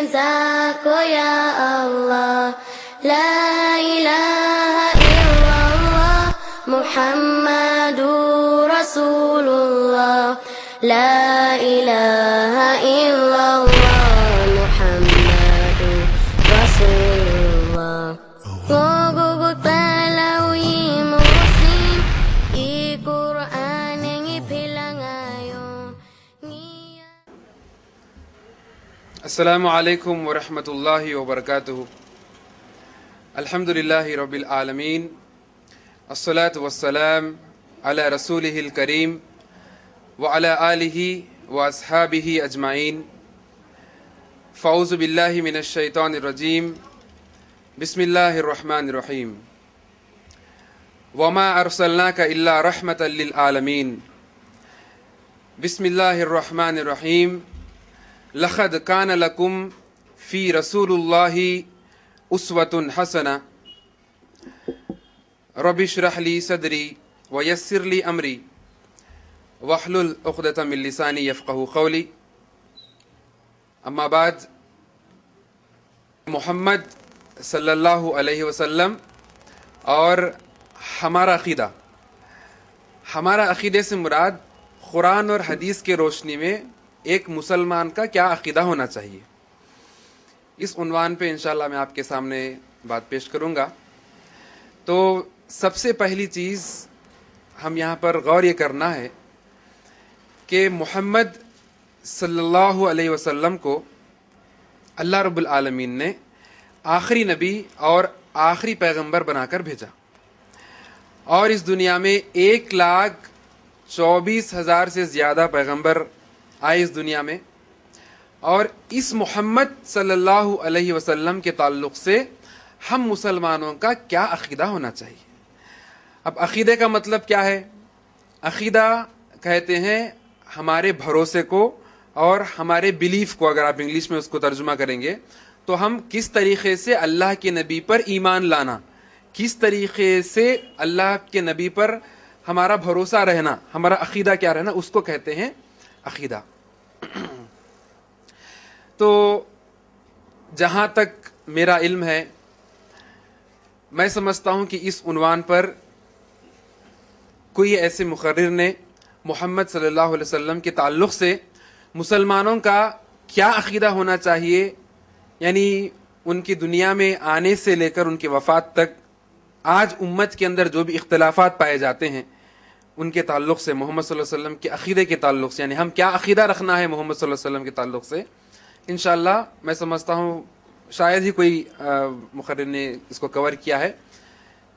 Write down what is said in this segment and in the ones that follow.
رضا کو یا اللہ، لا الہ الا اللہ محمد رسول اللہ، لا الہ الا اللہ محمد رسول اللہ. Gugugot palawin mo muslim, i-Quran ang ipilangayon. السلام علیکم ورحمۃ اللہ وبرکاتہ. الحمدللہ رب العالمین، الصلاۃ والسلام علی رسولہ الکریم وعلی آلہ واصحابہ اجمعین. فاعوذ باللہ من الشیطان الرجیم، بسم اللہ الرحمن الرحیم. وما ارسلناک الا رحمۃ للعالمین. بسم اللہ الرحمن الرحیم. لقد کان لکم فی رسول اللہ اسوۃ حسنہ. رب اشرح لی صدری ویسر لی امری واحلل عقدۃ من لسانی یفقہوا قولی. اما بعد، محمد صلی اللہ علیہ وسلم اور ہمارا عقیدے سے مراد قرآن اور حدیث کے روشنی میں ایک مسلمان کا کیا عقیدہ ہونا چاہیے، اس عنوان پہ انشاءاللہ میں آپ کے سامنے بات پیش کروں گا. تو سب سے پہلی چیز ہم یہاں پر غور یہ کرنا ہے کہ محمد صلی اللہ علیہ وسلم کو اللہ رب العالمین نے آخری نبی اور آخری پیغمبر بنا کر بھیجا، اور اس دنیا میں 1,24,000 سے زیادہ پیغمبر آئے اس دنیا میں. اور اس محمد صلی اللہ علیہ وسلم کے تعلق سے ہم مسلمانوں کا کیا عقیدہ ہونا چاہیے. اب عقیدے کا مطلب کیا ہے؟ عقیدہ کہتے ہیں ہمارے بھروسے کو اور ہمارے بلیف کو. اگر آپ انگلش میں اس کو ترجمہ کریں گے تو ہم کس طریقے سے اللہ کے نبی پر ایمان لانا، کس طریقے سے اللہ کے نبی پر ہمارا بھروسہ رہنا، ہمارا عقیدہ کیا رہنا، اس کو کہتے ہیں عقیدہ. تو جہاں تک میرا علم ہے، میں سمجھتا ہوں کہ اس عنوان پر کوئی ایسے مقرر نے محمد صلی اللہ علیہ وسلم کے تعلق سے مسلمانوں کا کیا عقیدہ ہونا چاہیے، یعنی ان کی دنیا میں آنے سے لے کر ان کی وفات تک آج امت کے اندر جو بھی اختلافات پائے جاتے ہیں ان کے تعلق سے، محمد صلی اللہ علیہ وسلم کے عقیدے کے تعلق سے، یعنی ہم کیا عقیدہ رکھنا ہے محمد صلی اللہ علیہ وسلم کے تعلق سے، انشاءاللہ میں سمجھتا ہوں شاید ہی کوئی مقرر نے اس کو کور کیا ہے.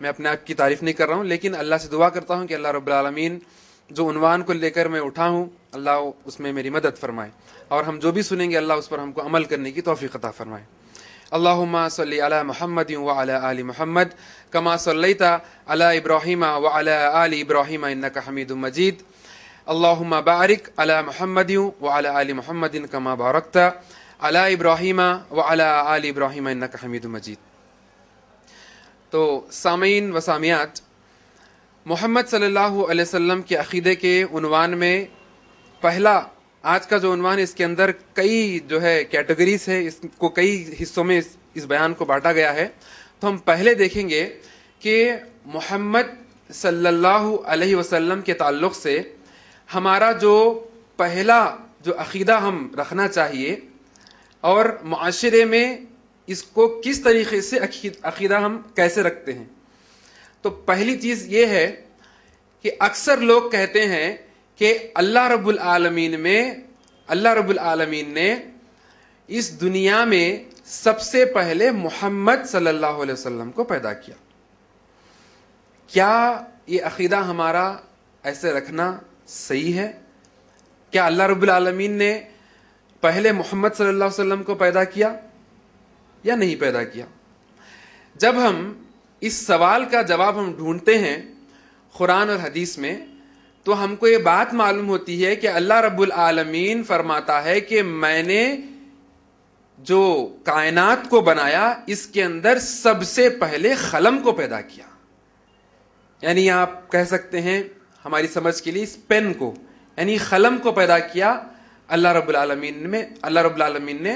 میں اپنے آپ کی تعریف نہیں کر رہا ہوں، لیکن اللہ سے دعا کرتا ہوں کہ اللہ رب العالمین جو عنوان کو لے کر میں اٹھا ہوں، اللہ اس میں میری مدد فرمائے، اور ہم جو بھی سنیں گے اللہ اس پر ہم کو عمل کرنے کی توفیق عطا فرمائے. اللہم صلی علی محمد وعلی آل محمد کما صلیت علی ابراہیم وعلی آل ابراہیم انک حمید مجید. اللہم بارک علی محمد وعلی آل محمد کما بارکت علی ابراہیم وعلی آل ابراہیم انک حمید مجید. تو سامعین و سامعات، محمد صلی اللہ علیہ وسلم کے عقیدے کے عنوان میں پہلا آج کا جو عنوان ہے، اس کے اندر کئی جو ہے کیٹیگریز ہے، اس کو کئی حصوں میں اس بیان کو بانٹا گیا ہے. تو ہم پہلے دیکھیں گے کہ محمد صلی اللہ علیہ وسلم کے تعلق سے ہمارا جو پہلا جو عقیدہ ہم رکھنا چاہیے اور معاشرے میں اس کو کس طریقے سے عقیدہ ہم کیسے رکھتے ہیں. تو پہلی چیز یہ ہے کہ اکثر لوگ کہتے ہیں کہ اللہ رب العالمین نے اس دنیا میں سب سے پہلے محمد صلی اللہ علیہ وسلم کو پیدا کیا. کیا یہ عقیدہ ہمارا ایسے رکھنا صحیح ہے؟ کیا اللہ رب العالمین نے پہلے محمد صلی اللہ علیہ وسلم کو پیدا کیا یا نہیں پیدا کیا؟ جب ہم اس سوال کا جواب ہم ڈھونڈتے ہیں قرآن اور حدیث میں تو ہم کو یہ بات معلوم ہوتی ہے کہ اللہ رب العالمین فرماتا ہے کہ میں نے جو کائنات کو بنایا اس کے اندر سب سے پہلے قلم کو پیدا کیا. یعنی آپ کہہ سکتے ہیں ہماری سمجھ کے لیے اس پین کو، یعنی قلم کو پیدا کیا اللہ رب العالمین نے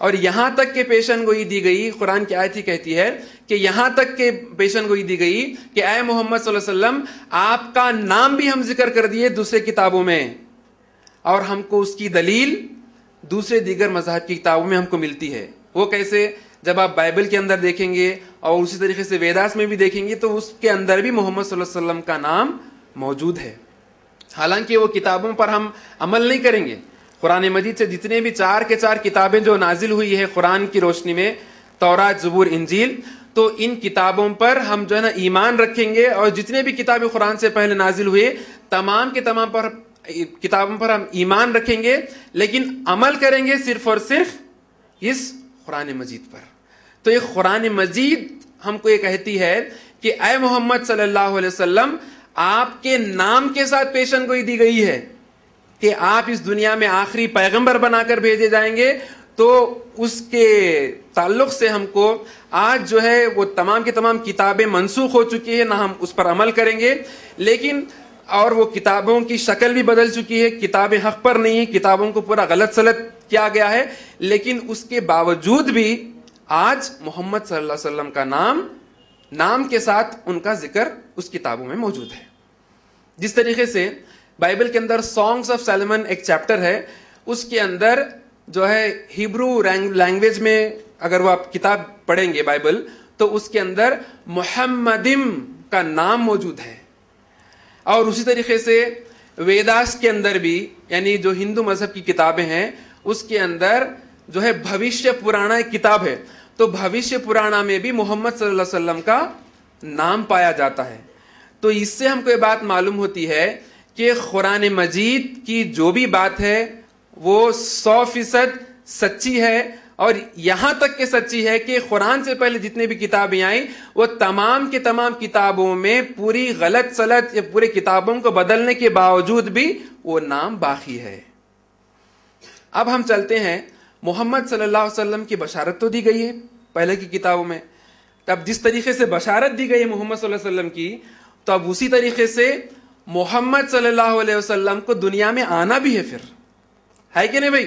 اور یہاں تک کہ پیشن گوئی دی گئی، قرآن کی آیت ہی کہتی ہے کہ یہاں تک کہ پیشن گوئی دی گئی کہ اے محمد صلی اللہ علیہ وسلم آپ کا نام بھی ہم ذکر کر دیے دوسرے کتابوں میں، اور ہم کو اس کی دلیل دوسرے دیگر مذاہب کی کتابوں میں ہم کو ملتی ہے۔ وہ کیسے؟ جب آپ بائبل کے اندر دیکھیں گے اور اسی طریقے سے ویداس میں بھی دیکھیں گے تو اس کے اندر بھی محمد صلی اللہ علیہ وسلم کا نام موجود ہے، حالانکہ وہ کتابوں پر ہم عمل نہیں کریں گے۔ قرآن مجید سے جتنے بھی 4 کے 4 کتابیں جو نازل ہوئی ہے قرآن کی روشنی میں، تورات، زبور، انجیل، تو ان کتابوں پر ہم جو ہے نا ایمان رکھیں گے، اور جتنے بھی کتابیں قرآن سے پہلے نازل ہوئے تمام کے تمام پر کتابوں پر ہم ایمان رکھیں گے، لیکن عمل کریں گے صرف اور صرف اس قرآن مجید پر۔ تو یہ قرآن مجید ہم کو یہ کہتی ہے کہ اے محمد صلی اللہ علیہ وسلم آپ کے نام کے ساتھ پیشن گوئی دی گئی ہے کہ آپ اس دنیا میں آخری پیغمبر بنا کر بھیجے جائیں گے، تو اس کے تعلق سے ہم کو آج جو ہے وہ تمام کی تمام کتابیں منسوخ ہو چکی ہیں، نہ ہم اس پر عمل کریں گے، لیکن اور وہ کتابوں کی شکل بھی بدل چکی ہے، کتابیں حق پر نہیں ہیں، کتابوں کو پورا غلط سلط کیا گیا ہے، لیکن اس کے باوجود بھی آج محمد صلی اللہ علیہ وسلم کا نام کے ساتھ ان کا ذکر اس کتابوں میں موجود ہے۔ جس طریقے سے بائبل کے اندر سانگز آف سلیمن ایک چیپٹر ہے، اس کے اندر جو ہے ہیبرو لینگویج میں اگر وہ آپ کتاب پڑھیں گے بائبل تو اس کے اندر محمدم کا نام موجود ہے، اور اسی طریقے سے ویداس کے اندر بھی، یعنی جو ہندو مذہب کی کتابیں ہیں اس کے اندر جو ہے بھوشیہ پرانا ایک کتاب ہے، تو بھوشیہ پرانا میں بھی محمد صلی اللہ علیہ وسلم کا نام پایا جاتا ہے۔ تو اس سے ہم کو یہ بات معلوم ہوتی ہے کہ قرآن مجید کی جو بھی بات ہے وہ 100% سچی ہے، اور یہاں تک کہ سچی ہے کہ قرآن سے پہلے جتنے بھی کتابیں آئیں وہ تمام کے تمام کتابوں میں پوری غلط سلط یا پورے کتابوں کو بدلنے کے باوجود بھی وہ نام باقی ہے۔ اب ہم چلتے ہیں، محمد صلی اللہ علیہ وسلم کی بشارت تو دی گئی ہے پہلے کی کتابوں میں، اب جس طریقے سے بشارت دی گئی ہے محمد صلی اللہ علیہ وسلم کی، تو اب اسی طریقے سے محمد صلی اللہ علیہ وسلم کو دنیا میں آنا بھی ہے، پھر ہے کہ نہیں بھائی؟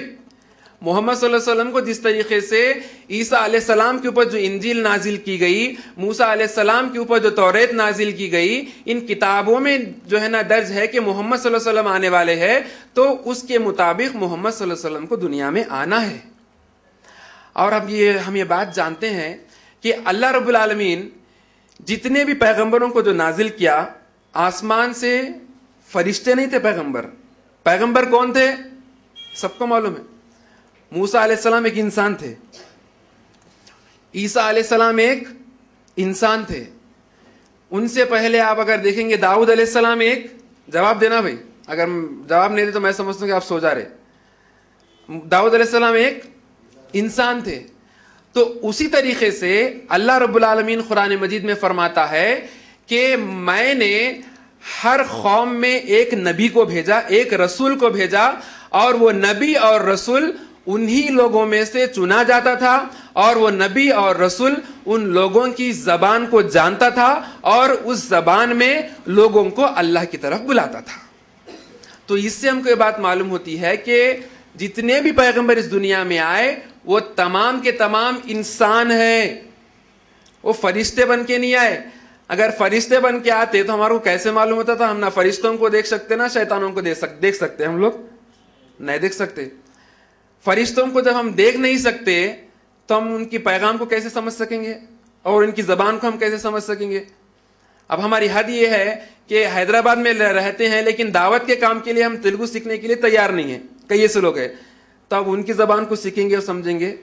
محمد صلی اللہ علیہ وسلم کو جس طریقے سے عیسیٰ علیہ السلام کے اوپر جو انجیل نازل کی گئی، موسیٰ علیہ السلام کے اوپر جو توریت نازل کی گئی، ان کتابوں میں جو ہے نا درج ہے کہ محمد صلی اللہ علیہ وسلم آنے والے ہیں، تو اس کے مطابق محمد صلی اللہ علیہ وسلم کو دنیا میں آنا ہے۔ اور اب ہم یہ بات جانتے ہیں کہ اللہ رب العالمین جتنے بھی پیغمبروں کو جو نازل کیا، آسمان سے فرشتے نہیں تھے پیغمبر کون تھے؟ سب کو معلوم ہے، موسیٰ علیہ السلام ایک انسان تھے، عیسیٰ علیہ السلام ایک انسان تھے، ان سے پہلے آپ اگر دیکھیں گے داؤد علیہ السلام ایک، جواب دینا بھائی، اگر جواب نہیں دے تو میں سمجھتا ہوں کہ آپ سو جا رہے، داؤد علیہ السلام ایک انسان تھے۔ تو اسی طریقے سے اللہ رب العالمین قرآن مجید میں فرماتا ہے کہ میں نے ہر قوم میں ایک نبی کو بھیجا، ایک رسول کو بھیجا، اور وہ نبی اور رسول انہی لوگوں میں سے چنا جاتا تھا، اور وہ نبی اور رسول ان لوگوں کی زبان کو جانتا تھا اور اس زبان میں لوگوں کو اللہ کی طرف بلاتا تھا۔ تو اس سے ہم کو یہ بات معلوم ہوتی ہے کہ جتنے بھی پیغمبر اس دنیا میں آئے وہ تمام کے تمام انسان ہیں، وہ فرشتے بن کے نہیں آئے۔ اگر فرشتے بن کے آتے تو ہمارے کو کیسے معلوم ہوتا تھا؟ ہم نہ فرشتوں کو دیکھ سکتے نہ شیطانوں کو دیکھ سکتے، ہم لوگ نہیں دیکھ سکتے۔ فرشتوں کو جب ہم دیکھ نہیں سکتے تو ہم ان کی پیغام کو کیسے سمجھ سکیں گے، اور ان کی زبان کو ہم کیسے سمجھ سکیں گے؟ اب ہماری حد یہ ہے کہ حیدرآباد میں رہتے ہیں لیکن دعوت کے کام کے لیے ہم تیلگو سیکھنے کے لیے تیار نہیں ہیں، کئی ایسے لوگ ہیں، تو اب ان کی زبان کو سیکھیں گے اور سمجھیں گے؟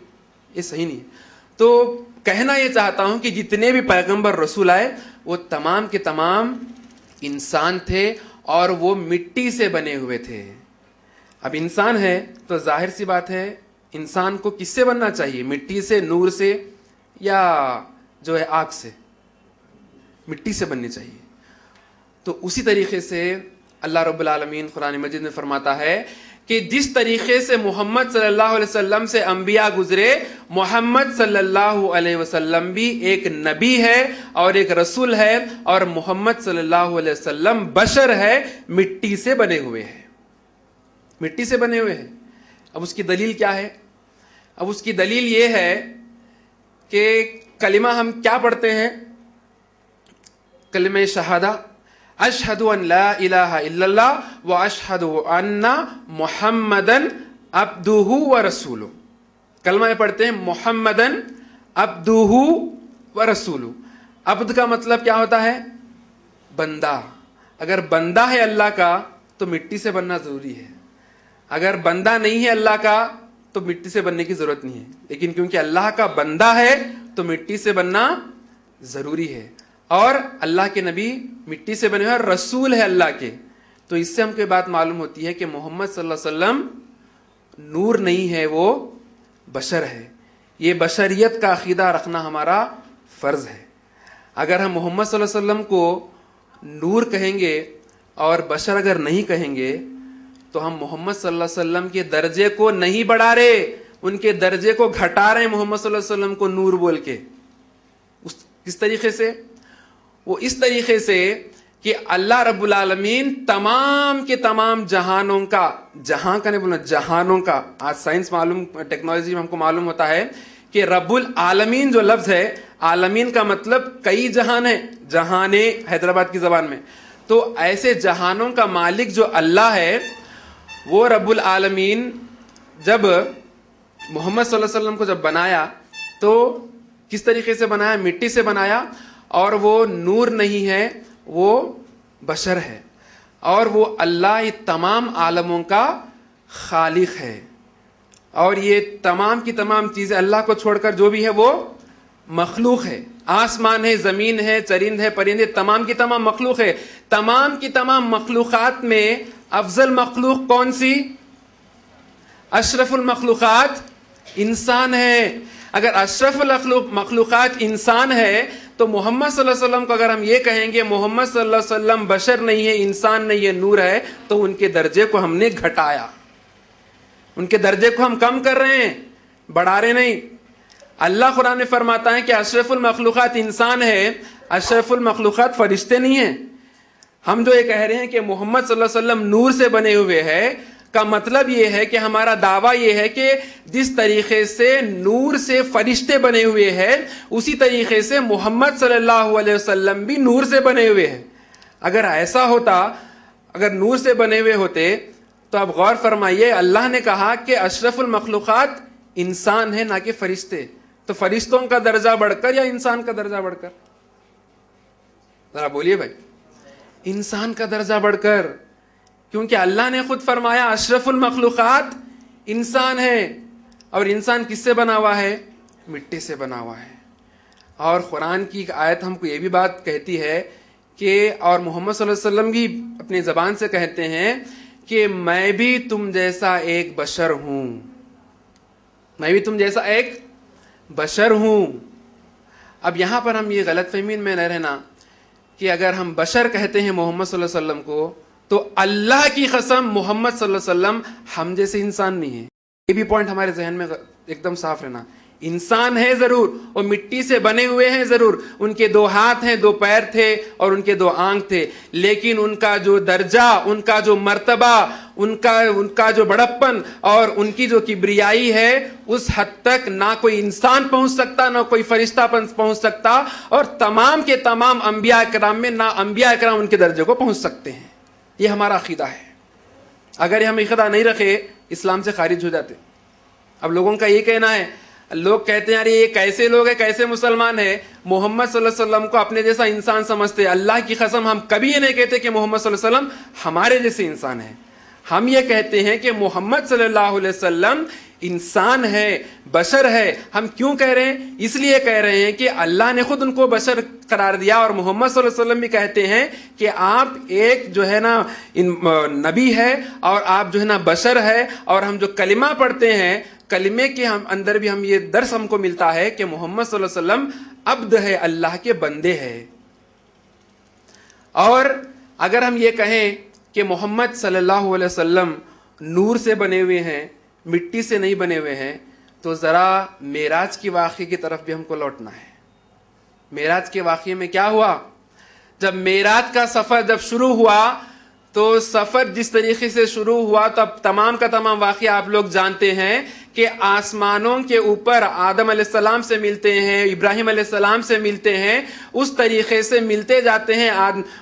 یہ صحیح نہیں ہے۔ تو کہنا یہ چاہتا ہوں کہ جتنے بھی پیغمبر رسول آئے وہ تمام کے تمام انسان تھے، اور وہ مٹی سے بنے ہوئے تھے۔ اب انسان ہے تو ظاہر سی بات ہے انسان کو کس سے بننا چاہیے؟ مٹی سے، نور سے، یا جو ہے آگ سے؟ مٹی سے بننی چاہیے۔ تو اسی طریقے سے اللہ رب العالمین قرآن مجید میں فرماتا ہے کہ جس طریقے سے محمد صلی اللہ علیہ وسلم سے انبیاء گزرے، محمد صلی اللہ علیہ وسلم بھی ایک نبی ہے اور ایک رسول ہے، اور محمد صلی اللہ علیہ وسلم بشر ہے، مٹی سے بنے ہوئے ہیں، مٹی سے بنے ہوئے ہیں۔ اب اس کی دلیل کیا ہے؟ اب اس کی دلیل یہ ہے کہ کلمہ ہم کیا پڑھتے ہیں؟ کلمہ شہادہ، اشہد ان لا الہ الا اللہ و اشہد ان محمدن عبدہ و رسولہ. کلمہ پڑھتے ہیں محمدن عبدہ و رسولہ. عبد کا مطلب کیا ہوتا ہے؟ بندہ. اگر بندہ ہے اللہ کا تو مٹی سے بننا ضروری ہے. اگر بندہ نہیں ہے اللہ کا تو مٹی سے بننے کی ضرورت نہیں ہے. لیکن کیونکہ اللہ کا بندہ ہے تو مٹی سے بننا ضروری ہے. اور اللہ کے نبی مٹی سے بنے ہوئے اور رسول ہے اللہ کے. تو اس سے ہم کو یہ بات معلوم ہوتی ہے کہ محمد صلی اللہ علیہ وسلم نور نہیں ہے، وہ بشر ہے. یہ بشریت کا عقیدہ رکھنا ہمارا فرض ہے. اگر ہم محمد صلی اللہ علیہ وسلم کو نور کہیں گے اور بشر اگر نہیں کہیں گے تو ہم محمد صلی اللہ علیہ وسلم کے درجے کو نہیں بڑھا رہے، ان کے درجے کو گھٹا رہے ہیں. محمد صلی اللہ علیہ وسلم کو نور بول کے کس طریقے سے؟ وہ اس طریقے سے کہ اللہ رب العالمین تمام کے تمام جہانوں کا، جہاں کا نہیں بولنا، جہانوں کا. آج سائنس معلوم، ٹیکنالوجی میں ہم کو معلوم ہوتا ہے کہ رب العالمین جو لفظ ہے، عالمین کا مطلب کئی جہان ہے، جہانے حیدرآباد کی زبان میں. تو ایسے جہانوں کا مالک جو اللہ ہے، وہ رب العالمین جب محمد صلی اللہ علیہ وسلم کو جب بنایا تو کس طریقے سے بنایا؟ مٹی سے بنایا. اور وہ نور نہیں ہے، وہ بشر ہے. اور وہ اللہ تمام عالموں کا خالق ہے. اور یہ تمام کی تمام چیزیں اللہ کو چھوڑ کر جو بھی ہے وہ مخلوق ہے. آسمان ہے، زمین ہے، چرند ہے، پرندے، تمام کی تمام مخلوق ہے. تمام کی تمام مخلوقات میں افضل مخلوق کون سی؟ اشرف المخلوقات انسان ہے. اگر اشرف مخلوقات انسان ہے تو محمد صلی اللہ علیہ وسلم کو اگر ہم یہ کہیں گے محمد صلی اللہ علیہ وسلم بشر نہیں ہے، انسان نہیں ہے، نور ہے، تو ان کے درجے کو ہم نے گھٹایا، ان کے درجے کو ہم کم کر رہے ہیں، بڑھا رہے نہیں. اللہ قرآن میں فرماتا ہے کہ اشرف المخلوقات انسان ہے، اشرف المخلوقات فرشتے نہیں ہیں. ہم جو یہ کہہ رہے ہیں کہ محمد صلی اللہ علیہ وسلم نور سے بنے ہوئے ہیں کا مطلب یہ ہے کہ ہمارا دعویٰ یہ ہے کہ جس طریقے سے نور سے فرشتے بنے ہوئے ہیں اسی طریقے سے محمد صلی اللہ علیہ وسلم بھی نور سے بنے ہوئے ہیں. اگر ایسا ہوتا، اگر نور سے بنے ہوئے ہوتے تو اب غور فرمائیے، اللہ نے کہا کہ اشرف المخلوقات انسان ہے نہ کہ فرشتے. تو فرشتوں کا درجہ بڑھ کر یا انسان کا درجہ بڑھ کر؟ ذرا بولیے بھائی. انسان کا درجہ بڑھ کر، کیونکہ اللہ نے خود فرمایا اشرف المخلوقات انسان ہے. اور انسان کس سے بنا ہوا ہے؟ مٹی سے بنا ہوا ہے. اور قرآن کی ایک آیت ہم کو یہ بھی بات کہتی ہے کہ، اور محمد صلی اللہ علیہ وسلم بھی اپنی زبان سے کہتے ہیں کہ میں بھی تم جیسا ایک بشر ہوں، میں بھی تم جیسا ایک بشر ہوں. اب یہاں پر ہم یہ غلط فہمی میں نہ رہنا کہ اگر ہم بشر کہتے ہیں محمد صلی اللہ علیہ وسلم کو تو اللہ کی قسم محمد صلی اللہ علیہ وسلم ہم جیسے انسان نہیں ہیں. یہ بھی پوائنٹ ہمارے ذہن میں ایک دم صاف رہنا. انسان ہے ضرور، اور مٹی سے بنے ہوئے ہیں ضرور، ان کے 2 ہاتھ ہیں، 2 پیر تھے اور ان کے 2 آنکھ تھے، لیکن ان کا جو درجہ، ان کا جو مرتبہ، ان کا جو بڑپن اور ان کی جو کبریائی ہے اس حد تک نہ کوئی انسان پہنچ سکتا، نہ کوئی فرشتہ پہنچ سکتا. اور تمام کے تمام انبیاء کرام میں نہ انبیاء کرام ان کے درجے کو پہنچ سکتے ہیں. یہ ہمارا عقیدہ ہے. اگر یہ ہم عقیدہ نہیں رکھے اسلام سے خارج ہو جاتے. اب لوگوں کا یہ کہنا ہے، لوگ کہتے ہیں یار یہ کیسے لوگ ہیں، کیسے مسلمان ہیں، محمد صلی اللہ علیہ وسلم کو اپنے جیسا انسان سمجھتے. اللہ کی قسم ہم کبھی یہ نہیں کہتے کہ محمد صلی اللہ علیہ وسلم ہمارے جیسے انسان ہیں. ہم یہ کہتے ہیں کہ محمد صلی اللہ علیہ وسلم انسان ہے، بشر ہے. ہم کیوں کہہ رہے ہیں؟ اس لیے کہہ رہے ہیں کہ اللہ نے خود ان کو بشر قرار دیا، اور محمد صلی اللہ علیہ وسلم بھی کہتے ہیں کہ آپ ایک جو ہے نا نبی ہے اور آپ جو ہے نا بشر ہے. اور ہم جو کلمہ پڑھتے ہیں، کلمے کے ہم اندر بھی ہم یہ درس ہم کو ملتا ہے کہ محمد صلی اللہ علیہ وسلم عبد ہے، اللہ کے بندے ہیں. اور اگر ہم یہ کہیں کہ محمد صلی اللہ علیہ وسلم نور سے بنے ہوئے ہیں، مٹی سے نہیں بنے ہوئے ہیں، تو ذرا معراج کی واقعے کی طرف بھی ہم کو لوٹنا ہے. معراج کے واقعے میں کیا ہوا؟ جب معراج کا سفر جب شروع ہوا تو سفر جس طریقے سے شروع ہوا تو اب تمام کا تمام واقعہ آپ لوگ جانتے ہیں کہ آسمانوں کے اوپر آدم علیہ السلام سے ملتے ہیں، ابراہیم علیہ السلام سے ملتے ہیں، اس طریقے سے ملتے جاتے ہیں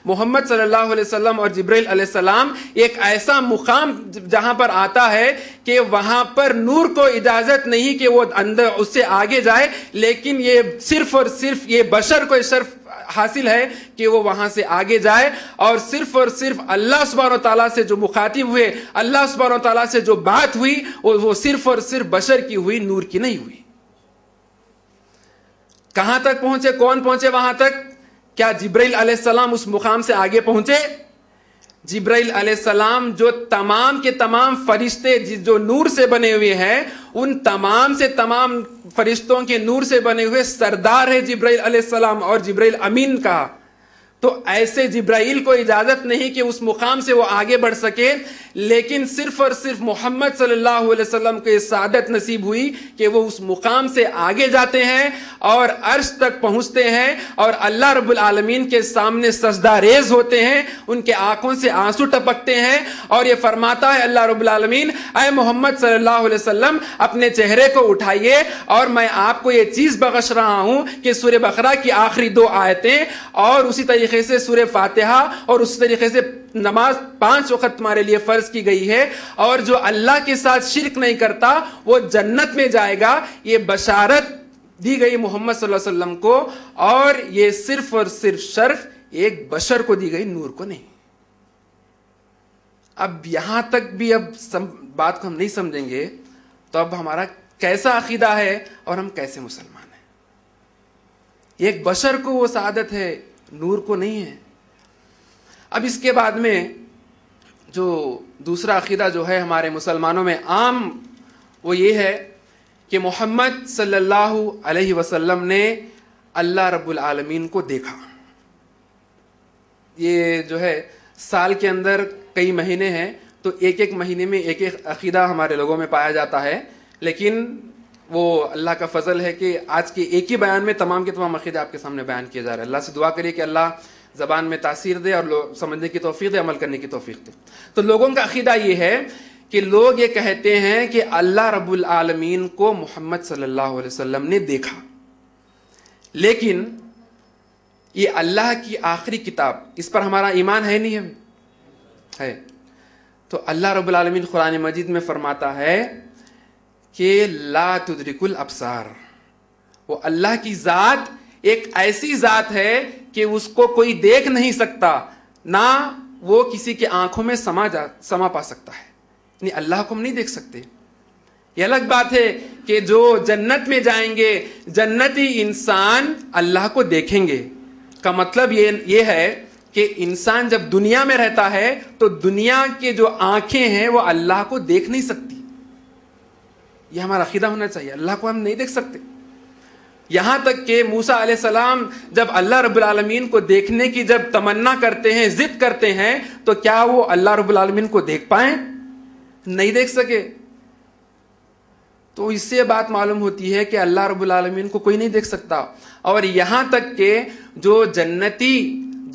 محمد صلی اللہ علیہ وسلم اور جبرائیل علیہ السلام ایک ایسا مقام جہاں پر آتا ہے کہ وہاں پر نور کو اجازت نہیں کہ وہ اندر اس سے آگے جائے، لیکن یہ صرف اور صرف یہ بشر کو شرف حاصل ہے کہ وہ وہاں سے آگے جائے، اور صرف اللہ سبحانہ وتعالیٰ سے جو مخاطب ہوئے، اللہ سبحانہ وتعالیٰ سے جو بات ہوئی وہ صرف اور صرف بشر کی ہوئی، نور کی نہیں ہوئی۔ کہاں تک پہنچے؟ کون پہنچے وہاں تک؟ کیا جبرائیل علیہ السلام اس مقام سے آگے پہنچے؟ جبرائیل علیہ السلام جو تمام کے تمام فرشتے جو نور سے بنے ہوئے ہیں، ان تمام سے تمام فرشتوں کے نور سے بنے ہوئے سردار ہے جبرائیل علیہ السلام اور جبرائیل امین کا۔ تو ایسے جبرائیل کو اجازت نہیں کہ اس مقام سے وہ آگے بڑھ سکے، لیکن صرف اور صرف محمد صلی اللہ علیہ وسلم کو یہ سعادت نصیب ہوئی کہ وہ اس مقام سے آگے جاتے ہیں اور عرش تک پہنچتے ہیں اور اللہ رب العالمین کے سامنے سجدہ ریز ہوتے ہیں، ان کے آنکھوں سے آنسو ٹپکتے ہیں، اور یہ فرماتا ہے اللہ رب العالمین، اے محمد صلی اللہ علیہ وسلم اپنے چہرے کو اٹھائیے اور میں آپ کو یہ چیز بخش رہا ہوں کہ سورہ بقرہ کی آخری 2 آیتیں اور اسی طریقے سے سورہ فاتحہ اور اس طریقے سے نماز 5 وقت تمہارے لیے فرض کی گئی ہے، اور جو اللہ کے ساتھ شرک نہیں کرتا وہ جنت میں جائے گا۔ یہ بشارت دی گئی محمد صلی اللہ علیہ وسلم کو، اور یہ صرف اور صرف شرف ایک بشر کو دی گئی، نور کو نہیں۔ اب یہاں تک بھی اب بات کو ہم نہیں سمجھیں گے تو اب ہمارا کیسا عقیدہ ہے اور ہم کیسے مسلمان ہیں؟ ایک بشر کو وہ سعادت ہے، نور کو نہیں ہے۔ اب اس کے بعد میں جو دوسرا عقیدہ جو ہے ہمارے مسلمانوں میں عام، وہ یہ ہے کہ محمد صلی اللہ علیہ وسلم نے اللہ رب العالمین کو دیکھا۔ یہ جو ہے سال کے اندر کئی مہینے ہیں، تو ایک ایک مہینے میں ایک ایک عقیدہ ہمارے لوگوں میں پایا جاتا ہے، لیکن وہ اللہ کا فضل ہے کہ آج کے ایک ہی بیان میں تمام کے تمام عقیدے آپ کے سامنے بیان کیے جا رہے ہیں۔ اللہ سے دعا کریے کہ اللہ زبان میں تاثیر دے اور سمجھنے کی توفیق دے، عمل کرنے کی توفیق دے۔ تو لوگوں کا عقیدہ یہ ہے کہ لوگ یہ کہتے ہیں کہ اللہ رب العالمین کو محمد صلی اللہ علیہ وسلم نے دیکھا، لیکن یہ اللہ کی آخری کتاب، اس پر ہمارا ایمان ہے نہیں ہے؟ تو اللہ رب العالمین قرآن مجید میں فرماتا ہے کہ لا تدرک الابصار، وہ اللہ کی ذات ایک ایسی ذات ہے کہ اس کو کوئی دیکھ نہیں سکتا، نہ وہ کسی کے آنکھوں میں سما پا سکتا ہے، یعنی اللہ کو ہم نہیں دیکھ سکتے۔ یہ الگ بات ہے کہ جو جنت میں جائیں گے جنتی انسان اللہ کو دیکھیں گے، کا مطلب یہ ہے کہ انسان جب دنیا میں رہتا ہے تو دنیا کے جو آنکھیں ہیں وہ اللہ کو دیکھ نہیں سکتی۔ یہ ہمارا عقیدہ ہونا چاہیے، اللہ کو ہم نہیں دیکھ سکتے۔ یہاں تک کہ موسیٰ علیہ السلام جب اللہ رب العالمین کو دیکھنے کی جب تمنا کرتے ہیں، ضد کرتے ہیں، تو کیا وہ اللہ رب العالمین کو دیکھ پائیں؟ نہیں دیکھ سکے۔ تو اس سے بات معلوم ہوتی ہے کہ اللہ رب العالمین کو کوئی نہیں دیکھ سکتا۔ اور یہاں تک کہ جو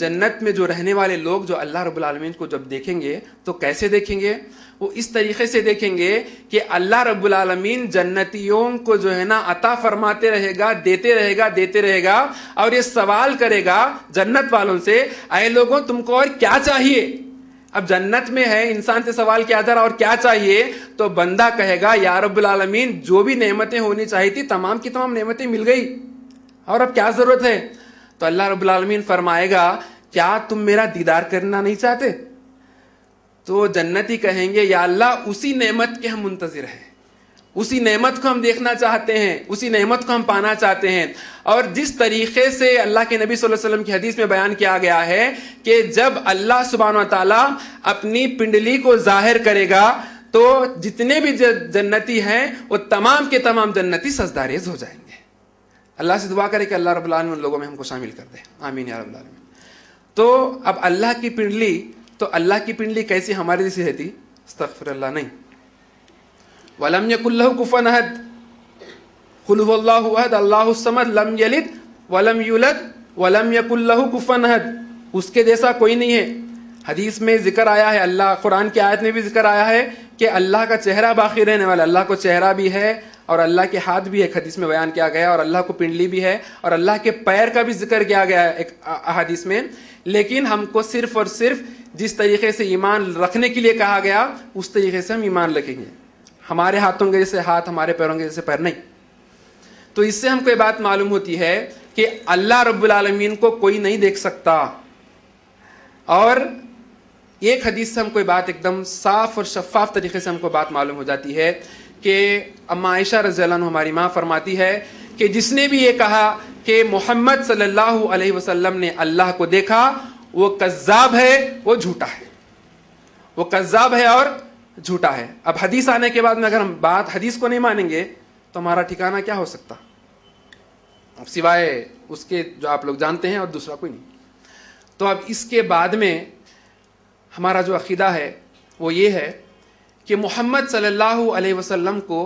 جنت میں جو رہنے والے لوگ جو اللہ رب العالمین کو جب دیکھیں گے تو کیسے دیکھیں گے؟ وہ اس طریقے سے دیکھیں گے کہ اللہ رب العالمین جنتیوں کو جو ہے نا عطا فرماتے رہے گا، دیتے رہے گا، اور یہ سوال کرے گا جنت والوں سے، اے لوگوں تم کو اور کیا چاہیے؟ اب جنت میں ہے، انسان سے سوال کیا جا رہا اور کیا چاہیے؟ تو بندہ کہے گا یا رب العالمین جو بھی نعمتیں ہونی چاہیے تھی تمام کی تمام نعمتیں مل گئی، اور اب کیا ضرورت ہے؟ تو اللہ رب العالمین فرمائے گا کیا تم میرا دیدار کرنا نہیں چاہتے؟ تو جنتی کہیں گے یا اللہ اسی نعمت کے ہم منتظر ہیں، اسی نعمت کو ہم دیکھنا چاہتے ہیں، اسی نعمت کو ہم پانا چاہتے ہیں۔ اور جس طریقے سے اللہ کے نبی صلی اللہ علیہ وسلم کی حدیث میں بیان کیا گیا ہے کہ جب اللہ سبحانہ وتعالی اپنی پنڈلی کو ظاہر کرے گا تو جتنے بھی جنتی ہیں وہ تمام کے تمام جنتی سجدہ ریز ہو جائیں گے۔ اللہ سے دعا کرے کہ اللہ رب العالمین ان لوگوں میں ہم کو شامل کر دے، آمین یا رب العالمین۔ تو اب اللہ کی پنڈلی، تو اللہ کی پنڈلی کیسی ہماری جیسی رہتی؟ استغفر اللہ، نہیں۔ وَلَمْ يَكُنْ لَهُ كُفُوًا أَحَدٌ قُلْ هُوَ اللَّهُ أَحَدٌ اللَّهُ الصَّمَدُ لَمْ يَلِدْ وَلَمْ يُولَدْ وَلَمْ يَكُنْ لَهُ كُفُوًا أَحَدٌ، اس کے جیسا کوئی نہیں ہے۔ حدیث میں ذکر آیا ہے, اللہ قرآن کی آیت میں بھی ذکر آیا ہے کہ اللہ کا چہرہ باقی رہنے والا, اللہ کو چہرہ بھی ہے اور اللہ کے ہاتھ بھی ایک حدیث میں بیان کیا گیا, اور اللہ کو پنڈلی بھی ہے, اور اللہ کے پیر کا بھی ذکر کیا گیا ہے ایک حدیث میں. لیکن ہم کو صرف اور صرف جس طریقے سے ایمان رکھنے کے لیے کہا گیا اس طریقے سے ہم ایمان رکھیں گے. ہمارے ہاتھوں کے جیسے ہاتھ, ہمارے پیروں کے جیسے پیر نہیں. تو اس سے ہم کو یہ بات معلوم ہوتی ہے کہ اللہ رب العالمین کو کوئی نہیں دیکھ سکتا. اور ایک حدیث سے ہم کو یہ بات ایک دم صاف اور شفاف طریقے سے ہم کو بات معلوم ہو جاتی ہے کہ اما عائشہ رضی اللہ عنہ ہماری ماں فرماتی ہے کہ جس نے بھی یہ کہا کہ محمد صلی اللہ علیہ وسلم نے اللہ کو دیکھا وہ کذاب ہے, وہ جھوٹا ہے, وہ کذاب ہے اور جھوٹا ہے. اب حدیث آنے کے بعد میں اگر ہم بات حدیث کو نہیں مانیں گے تو ہمارا ٹھکانہ کیا ہو سکتا سوائے اس کے جو آپ لوگ جانتے ہیں, اور دوسرا کوئی نہیں. تو اب اس کے بعد میں ہمارا جو عقیدہ ہے وہ یہ ہے کہ محمد صلی اللہ علیہ وسلم کو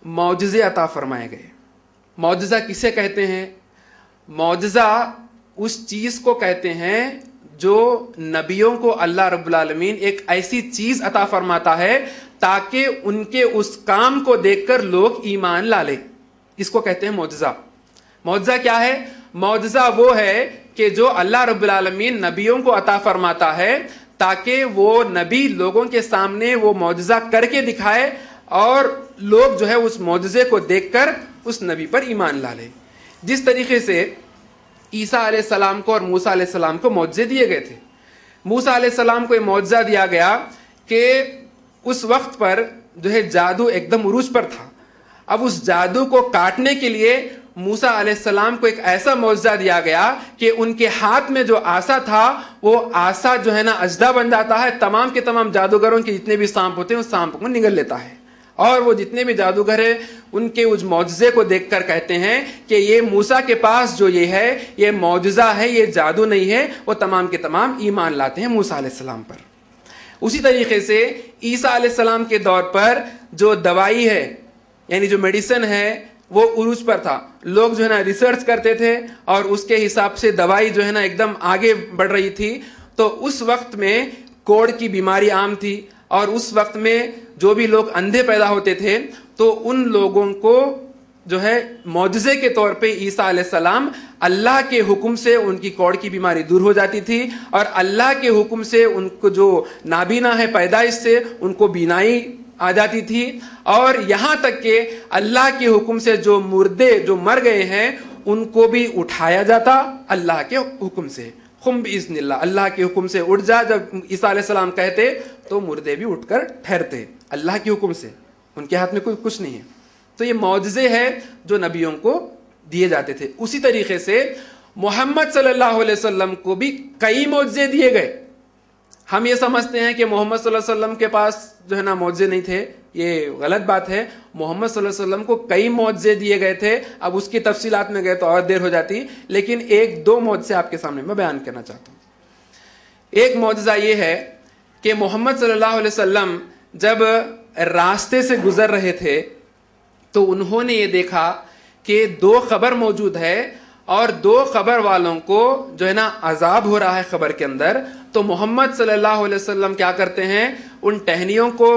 معجزے عطا فرمائے گئے. معجزہ کسے کہتے ہیں؟ معجزہ اس چیز کو کہتے ہیں جو نبیوں کو اللہ رب العالمین ایک ایسی چیز عطا فرماتا ہے تاکہ ان کے اس کام کو دیکھ کر لوگ ایمان لا لیں. اس کو کہتے ہیں معجزہ. معجزہ کیا ہے؟ معجزہ وہ ہے کہ جو اللہ رب العالمین نبیوں کو عطا فرماتا ہے تاکہ وہ نبی لوگوں کے سامنے وہ معجزہ کر کے دکھائے اور لوگ جو ہے اس معجزے کو دیکھ کر اس نبی پر ایمان لا لیں. جس طریقے سے عیسیٰ علیہ السلام کو اور موسیٰ علیہ السلام کو معجزے دیے گئے تھے. موسیٰ علیہ السلام کو یہ معجزہ دیا گیا کہ اس وقت پر جو ہے جادو ایک دم عروج پر تھا. اب اس جادو کو کاٹنے کے لیے موسیٰ علیہ السلام کو ایک ایسا معجزہ دیا گیا کہ ان کے ہاتھ میں جو آسا تھا وہ آسا جو ہے نا اژدھا بن جاتا ہے, تمام کے تمام جادوگروں کے جتنے بھی سانپ ہوتے ہیں اس سانپ کو نگل لیتا ہے. اور وہ جتنے بھی جادوگر ہیں ان کے اس معجزے کو دیکھ کر کہتے ہیں کہ یہ موسیٰ کے پاس جو یہ ہے یہ معجزہ ہے, یہ جادو نہیں ہے. وہ تمام کے تمام ایمان لاتے ہیں موسیٰ علیہ السلام پر. اسی طریقے سے عیسیٰ علیہ السلام کے دور پر جو دوائی ہے یعنی جو میڈیسن ہے وہ عروج پر تھا. لوگ جو ہے نا ریسرچ کرتے تھے اور اس کے حساب سے دوائی جو ہے نا ایک دم آگے بڑھ رہی تھی. تو اس وقت میں کوڑ کی بیماری عام تھی اور اس وقت میں جو بھی لوگ اندھے پیدا ہوتے تھے تو ان لوگوں کو جو ہے معجزے کے طور پہ عیسیٰ علیہ السلام اللہ کے حکم سے ان کی کوڑ کی بیماری دور ہو جاتی تھی اور اللہ کے حکم سے ان کو جو نابینا ہے پیدائش سے ان کو بینائی آ جاتی تھی. اور یہاں تک کہ اللہ کے حکم سے جو مردے جو مر گئے ہیں ان کو بھی اٹھایا جاتا اللہ کے حکم سے. قم باذن اللہ, اللہ کے حکم سے اٹھ جا. جب عیسیٰ علیہ السلام کہتے تو مردے بھی اٹھ کر ٹھہرتے اللہ کے حکم سے, ان کے ہاتھ میں کوئی کچھ نہیں ہے. تو یہ معجزے ہیں جو نبیوں کو دیے جاتے تھے. اسی طریقے سے محمد صلی اللہ علیہ وسلم کو بھی کئی معجزے دیے گئے. ہم یہ سمجھتے ہیں کہ محمد صلی اللہ علیہ وسلم کے پاس جو ہے نا معجزے نہیں تھے, یہ غلط بات ہے. محمد صلی اللہ علیہ وسلم کو کئی معجزے دیے گئے تھے. اب اس کی تفصیلات میں گئے تو اور دیر ہو جاتی, لیکن ایک دو معجزے آپ کے سامنے میں بیان کرنا چاہتا ہوں. ایک معجزہ یہ ہے کہ محمد صلی اللہ علیہ وسلم جب راستے سے گزر رہے تھے تو انہوں نے یہ دیکھا کہ دو قبر موجود ہے اور دو قبر والوں کو جو ہے نا عذاب ہو رہا ہے قبر کے اندر. تو محمد صلی اللہ علیہ وسلم کیا کرتے ہیں, ان ٹہنیوں کو,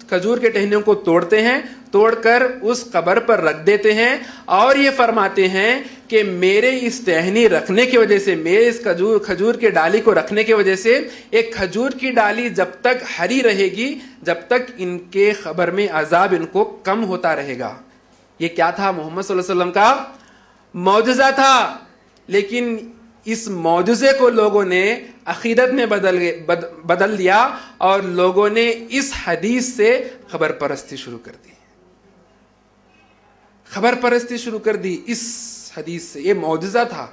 کھجور کے ٹہنیوں کو توڑتے ہیں, توڑ کر اس قبر پر رکھ دیتے ہیں اور یہ فرماتے ہیں کہ میرے اس ٹہنی رکھنے کی وجہ سے, میرے اس کھجور کے ڈالی کو رکھنے کی وجہ سے ایک کھجور کی ڈالی جب تک ہری رہے گی جب تک ان کے قبر میں عذاب ان کو کم ہوتا رہے گا. یہ کیا تھا؟ محمد صلی اللہ علیہ وسلم کا معجزہ تھا. لیکن اس معجزے کو لوگوں نے عقیدت میں بدل دیا اور لوگوں نے اس حدیث سے خبر پرستی شروع کر دی. خبر پرستی شروع کر دی اس حدیث سے. یہ معجزہ تھا.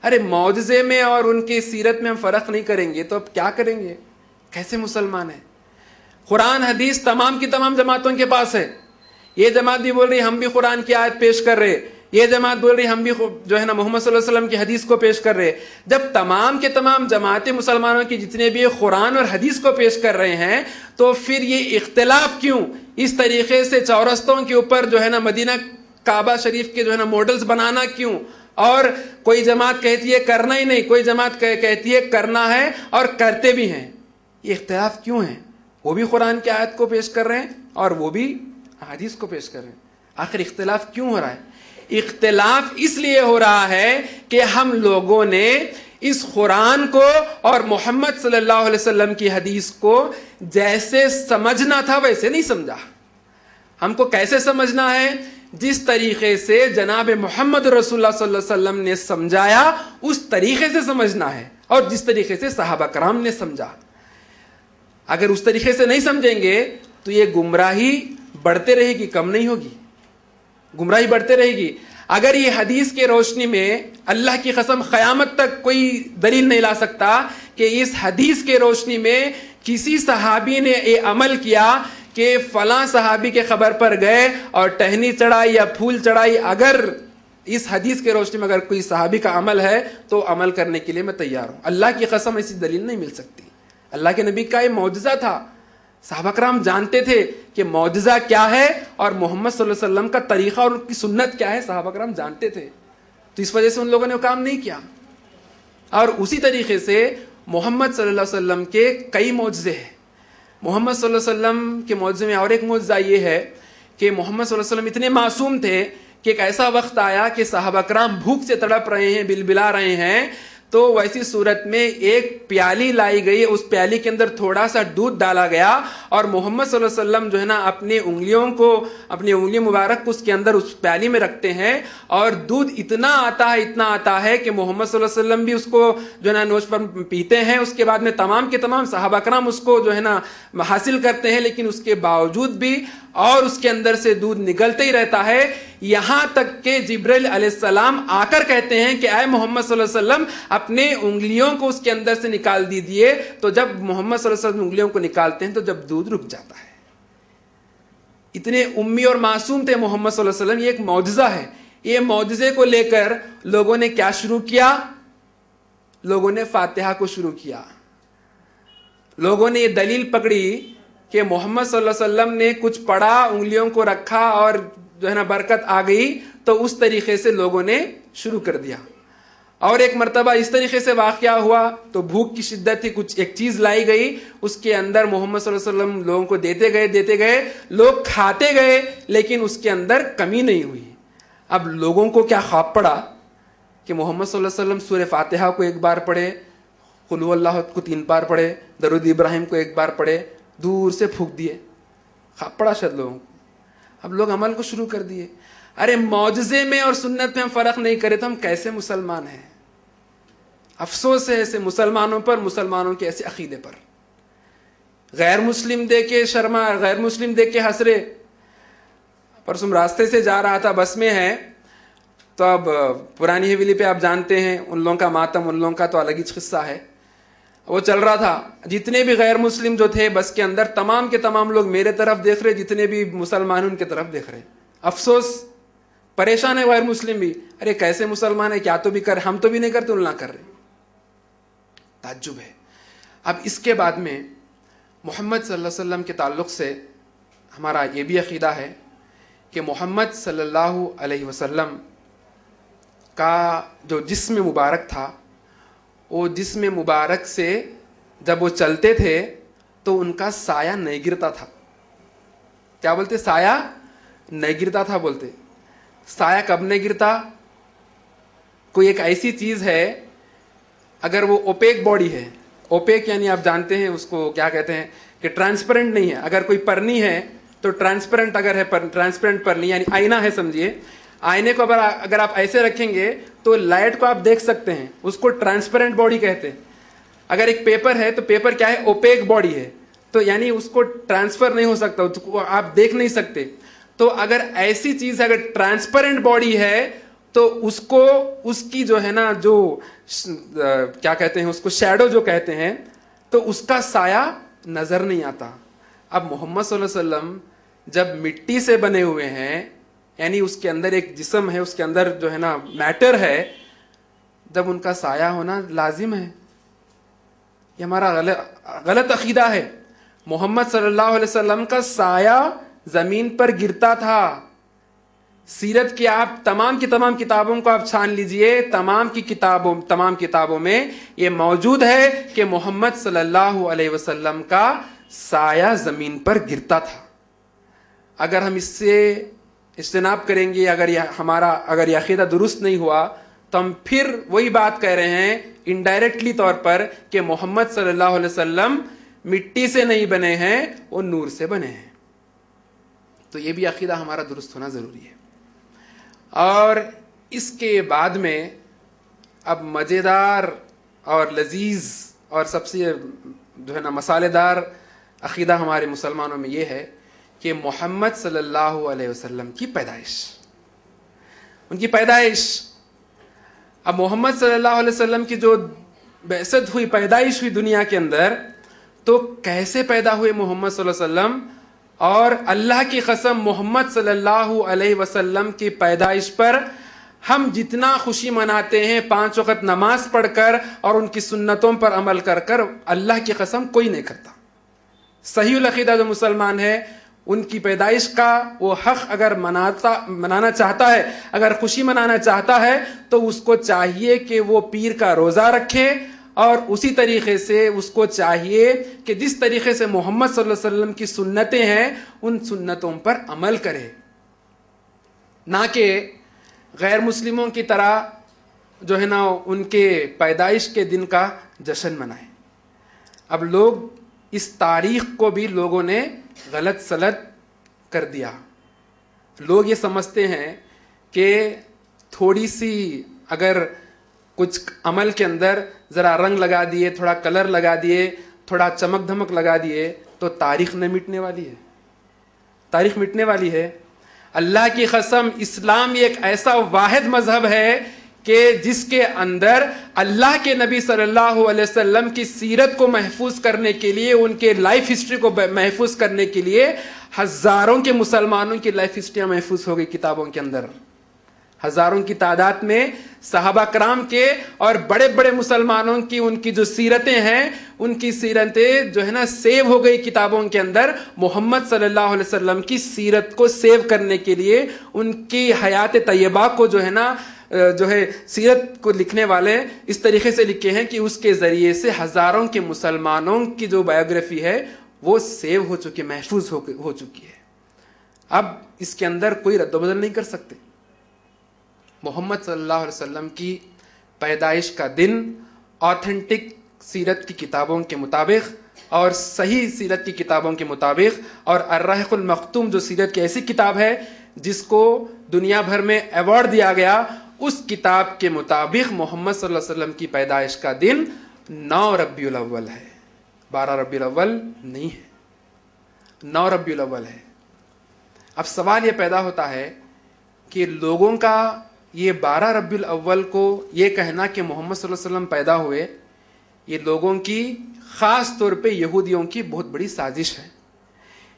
ارے معجزے میں اور ان کی سیرت میں ہم فرق نہیں کریں گے تو اب کیا کریں گے؟ کیسے مسلمان ہیں؟ قرآن حدیث تمام کی تمام جماعتوں کے پاس ہے. یہ جماعت بھی بول رہی ہم بھی قرآن کی آیت پیش کر رہے, یہ جماعت بول رہی ہم بھی جو ہے نا محمد صلی اللہ علیہ وسلم کی حدیث کو پیش کر رہے. جب تمام کے تمام جماعتیں مسلمانوں کی جتنے بھی قرآن اور حدیث کو پیش کر رہے ہیں تو پھر یہ اختلاف کیوں؟ اس طریقے سے چورستوں کے اوپر جو ہے نا مدینہ کعبہ شریف کے جو ہے نا ماڈلز بنانا کیوں؟ اور کوئی جماعت کہتی ہے کرنا ہی نہیں, کوئی جماعت کہتی ہے کرنا ہے اور کرتے بھی ہیں. یہ اختلاف کیوں ہے؟ وہ بھی قرآن کی آیت کو پیش کر رہے ہیں اور وہ بھی حدیث کو پیش کر رہے ہیں. آخر اختلاف کیوں ہو رہا ہے؟ اختلاف اس لیے ہو رہا ہے کہ ہم لوگوں نے اس قرآن کو اور محمد صلی اللہ علیہ وسلم کی حدیث کو جیسے سمجھنا تھا ویسے نہیں سمجھا. ہم کو کیسے سمجھنا ہے؟ جس طریقے سے جناب محمد رسول اللہ صلی اللہ علیہ وسلم نے سمجھایا اس طریقے سے سمجھنا ہے, اور جس طریقے سے صحابہ کرام نے سمجھا. اگر اس طریقے سے نہیں سمجھیں گے تو یہ گمراہی بڑھتے رہے گی, کم نہیں ہوگی. گمراہی بڑھتے رہے گی. اگر یہ حدیث کے روشنی میں, اللہ کی قسم قیامت تک کوئی دلیل نہیں لا سکتا کہ اس حدیث کے روشنی میں کسی صحابی نے یہ عمل کیا کہ فلاں صحابی کے خبر پر گئے اور ٹہنی چڑھائی یا پھول چڑھائی, اگر اس حدیث کے روشنی میں اگر کوئی صحابی کا عمل ہے تو عمل کرنے کے لیے میں تیار ہوں. اللہ کی قسم ایسی دلیل نہیں مل سکتی. اللہ کے نبی کا یہ معجزہ تھا. صحابہ کرام جانتے تھے کہ معجزہ کیا ہے اور محمد صلی اللہ علیہ وسلم کا طریقہ اور ان کی سنت کیا ہے. صحابہ کرام جانتے تھے, تو اس وجہ سے ان لوگوں نے وہ کام نہیں کیا. اور اسی طریقے سے محمد صلی اللہ علیہ وسلم کے کئی معجزے ہیں. محمد صلی اللہ علیہ وسلم کے معجزے میں اور ایک معجزہ یہ ہے کہ محمد صلی اللہ علیہ وسلم اتنے معصوم تھے کہ ایک ایسا وقت آیا کہ صحابہ کرام بھوک سے تڑپ رہے ہیں, بلبلا رہے ہیں, تو ویسی صورت میں ایک پیالی لائی گئی, اس پیالی کے اندر تھوڑا سا دودھ ڈالا گیا اور محمد صلی اللہ علیہ وسلم جو ہے نا اپنی انگلی مبارک کو اس کے اندر اس پیالی میں رکھتے ہیں اور دودھ اتنا آتا ہے کہ محمد صلی اللہ علیہ وسلم بھی اس کو جو ہے نا نوش پر پیتے ہیں. اس کے بعد میں تمام کے تمام صحابہ کرام اس کو جو ہے نا حاصل کرتے ہیں, لیکن اس کے باوجود بھی اور اس کے اندر سے دودھ نکلتے ہی رہتا ہے, یہاں تک کہ جبرائیل علیہ السلام آ کر کہتے ہیں کہ اے محمد صلی اللہ علیہ وسلم اپنے انگلیوں کو اس کے اندر سے نکال دیجیے. تو جب محمد صلی اللہ علیہ وسلم انگلیوں کو نکالتے ہیں تو جب دودھ رک جاتا ہے. اتنے امی اور معصوم تھے محمد صلی اللہ علیہ وسلم. یہ ایک معجزہ ہے. یہ معجزے کو لے کر لوگوں نے کیا شروع کیا؟ لوگوں نے فاتحہ کو شروع کیا. لوگوں نے یہ دلیل پکڑی کہ محمد صلی اللہ علیہ وسلم نے کچھ پڑھا, انگلیوں کو رکھا اور جو ہے نا برکت آ گئی, تو اس طریقے سے لوگوں نے شروع کر دیا. اور ایک مرتبہ اس طریقے سے واقعہ ہوا تو بھوک کی شدت تھی, کچھ ایک چیز لائی گئی, اس کے اندر محمد صلی اللہ علیہ وسلم لوگوں کو دیتے گئے, لوگ کھاتے گئے, لیکن اس کے اندر کمی نہیں ہوئی. اب لوگوں کو کیا خواب پڑا کہ محمد صلی اللہ علیہ وسلم سورہ فاتحہ کو ایک بار پڑھے, قل هو اللہ کو 3 بار پڑھے, درود ابراہیم کو 1 بار پڑھے, دور سے پھونک دیے. خواب پڑا شاید لوگوں کو. اب لوگ عمل کو شروع کر دیے. ارے معجزے میں اور سنت میں ہم فرق نہیں کرے تو ہم کیسے مسلمان ہیں؟ افسوس ہے ایسے مسلمانوں پر, مسلمانوں کے ایسے عقیدے پر. غیر مسلم دیکھ کے شرما, غیر مسلم دیکھ کے ہنس رہے. پرسوں راستے سے جا رہا تھا, بس میں ہے, تو اب پرانی حویلی پہ آپ جانتے ہیں ان لوگوں کا ماتم, ان لوگوں کا تو الگ ہی قصہ ہے. وہ چل رہا تھا, جتنے بھی غیر مسلم جو تھے بس کے اندر تمام کے تمام لوگ میرے طرف دیکھ رہے, جتنے بھی مسلمان ان کے طرف دیکھ رہے. افسوس, پریشان ہے غیر مسلم بھی. ارے کیسے مسلمان ہے, کیا تو بھی کر, ہم تو بھی نہیں کرتے, ان نہ کر رہے. تعجب ہے. اب اس کے بعد میں محمد صلی اللہ علیہ وسلم کے تعلق سے ہمارا یہ بھی عقیدہ ہے کہ محمد صلی اللہ علیہ وسلم کا جو جسم مبارک تھا, وہ جسم مبارک سے جب وہ چلتے تھے تو ان کا سایہ نہیں گرتا تھا. کیا بولتے؟ سایہ نہیں گرتا تھا بولتے. سایہ کب نہیں گرتا؟ کوئی ایک ایسی چیز ہے, اگر وہ اوپیک باڈی ہے, اوپیک یعنی آپ جانتے ہیں اس کو کیا کہتے ہیں, کہ ٹرانسپیرنٹ نہیں ہے. اگر کوئی پرنی ہے تو ٹرانسپیرنٹ, اگر ہے ٹرانسپیرنٹ پرنی یعنی آئینہ ہے سمجھیے. آئینے کو اگر آپ ایسے رکھیں گے تو لائٹ کو آپ دیکھ سکتے ہیں, اس کو ٹرانسپیرنٹ باڈی کہتے ہیں. اگر ایک پیپر ہے تو پیپر کیا ہے؟ اوپیک باڈی ہے, تو یعنی اس کو ٹرانسفر نہیں ہو سکتا, اس کو آپ دیکھ نہیں سکتے. تو اگر ایسی چیز ہے, اگر ٹرانسپیرنٹ باڈی ہے تو اس کو, اس کی جو ہے نا جو کیا کہتے ہیں اس کو, شیڈو جو کہتے ہیں, تو اس کا سایہ نظر نہیں آتا. اب محمد صلی اللہ علیہ وسلم جب مٹی سے بنے ہوئے ہیں, یعنی اس کے اندر ایک جسم ہے, اس کے اندر جو ہے نا میٹر ہے, جب ان کا سایہ ہونا لازم ہے. یہ ہمارا غلط عقیدہ ہے. محمد صلی اللہ علیہ وسلم کا سایہ زمین پر گرتا تھا, سیرت کی آپ تمام کی تمام کتابوں کو آپ چھان لیجئے، تمام کتابوں میں یہ موجود ہے کہ محمد صلی اللہ علیہ وسلم کا سایہ زمین پر گرتا تھا. اگر ہم اس سے اجتناب کریں گے، اگر یہ عقیدہ درست نہیں ہوا تو ہم پھر وہی بات کہہ رہے ہیں انڈائریکٹلی طور پر کہ محمد صلی اللہ علیہ وسلم مٹی سے نہیں بنے ہیں، وہ نور سے بنے ہیں. تو یہ بھی عقیدہ ہمارا درست ہونا ضروری ہے. اور اس کے بعد میں اب مزیدار اور لذیذ اور سب سے جو ہے نا مسالے دار عقیدہ ہمارے مسلمانوں میں یہ ہے کہ محمد صلی اللہ علیہ وسلم کی پیدائش، ان کی پیدائش. اب محمد صلی اللہ علیہ وسلم کی جو بعثت ہوئی، پیدائش ہوئی دنیا کے اندر، تو کیسے پیدا ہوئے محمد صلی اللہ علیہ وسلم؟ اور اللہ کی قسم محمد صلی اللہ علیہ وسلم کی پیدائش پر ہم جتنا خوشی مناتے ہیں 5 وقت نماز پڑھ کر اور ان کی سنتوں پر عمل کر کر، اللہ کی قسم کوئی نہیں کرتا. صحیح العقیدہ جو مسلمان ہے، ان کی پیدائش کا وہ حق اگر منانا چاہتا ہے، اگر خوشی منانا چاہتا ہے، تو اس کو چاہیے کہ وہ پیر کا روزہ رکھے، اور اسی طریقے سے اس کو چاہیے کہ جس طریقے سے محمد صلی اللہ علیہ وسلم کی سنتیں ہیں ان سنتوں پر عمل کرے، نہ کہ غیر مسلموں کی طرح جو ہے نا ان کے پیدائش کے دن کا جشن منائے. اب لوگ اس تاریخ کو بھی لوگوں نے غلط سلط کر دیا. لوگ یہ سمجھتے ہیں کہ تھوڑی سی اگر کچھ عمل کے اندر ذرا رنگ لگا دیے، تھوڑا کلر لگا دیے، تھوڑا چمک دھمک لگا دیے تو تاریخ نہ مٹنے والی ہے. تاریخ مٹنے والی ہے. اللہ کی قسم اسلام ایک ایسا واحد مذہب ہے کہ جس کے اندر اللہ کے نبی صلی اللہ علیہ وسلم کی سیرت کو محفوظ کرنے کے لیے، ان کے لائف ہسٹری کو محفوظ کرنے کے لیے ہزاروں کے مسلمانوں کی لائف ہسٹریاں محفوظ ہو گئی کتابوں کے اندر. ہزاروں کی تعداد میں صحابہ کرام کے اور بڑے بڑے مسلمانوں کی ان کی جو سیرتیں ہیں، ان کی سیرتیں جو ہے نا سیو ہو گئی کتابوں کے اندر. محمد صلی اللہ علیہ وسلم کی سیرت کو سیو کرنے کے لیے، ان کی حیات طیبہ کو جو ہے نا سیرت کو لکھنے والے اس طریقے سے لکھے ہیں کہ اس کے ذریعے سے ہزاروں کے مسلمانوں کی جو بایوگرافی ہے وہ سیو ہو چکی، محفوظ ہو چکی ہے. اب اس کے اندر کوئی رد و بدل نہیں کر سکتے. محمد صلی اللہ علیہ وسلم کی پیدائش کا دن آتھینٹک سیرت کی کتابوں کے مطابق اور صحیح سیرت کی کتابوں کے مطابق، اور الرحیق المختوم جو سیرت کی ایسی کتاب ہے جس کو دنیا بھر میں ایوارڈ دیا گیا، اس کتاب کے مطابق محمد صلی اللہ علیہ وسلم کی پیدائش کا دن 9 ربیع الاول ہے. 12 ربیع الاول نہیں ہے، 9 ربیع الاول ہے. اب سوال یہ پیدا ہوتا ہے کہ لوگوں کا یہ 12 ربیع الاول کو یہ کہنا کہ محمد صلی اللہ علیہ وسلم پیدا ہوئے، یہ لوگوں کی خاص طور پہ یہودیوں کی بہت بڑی سازش ہے.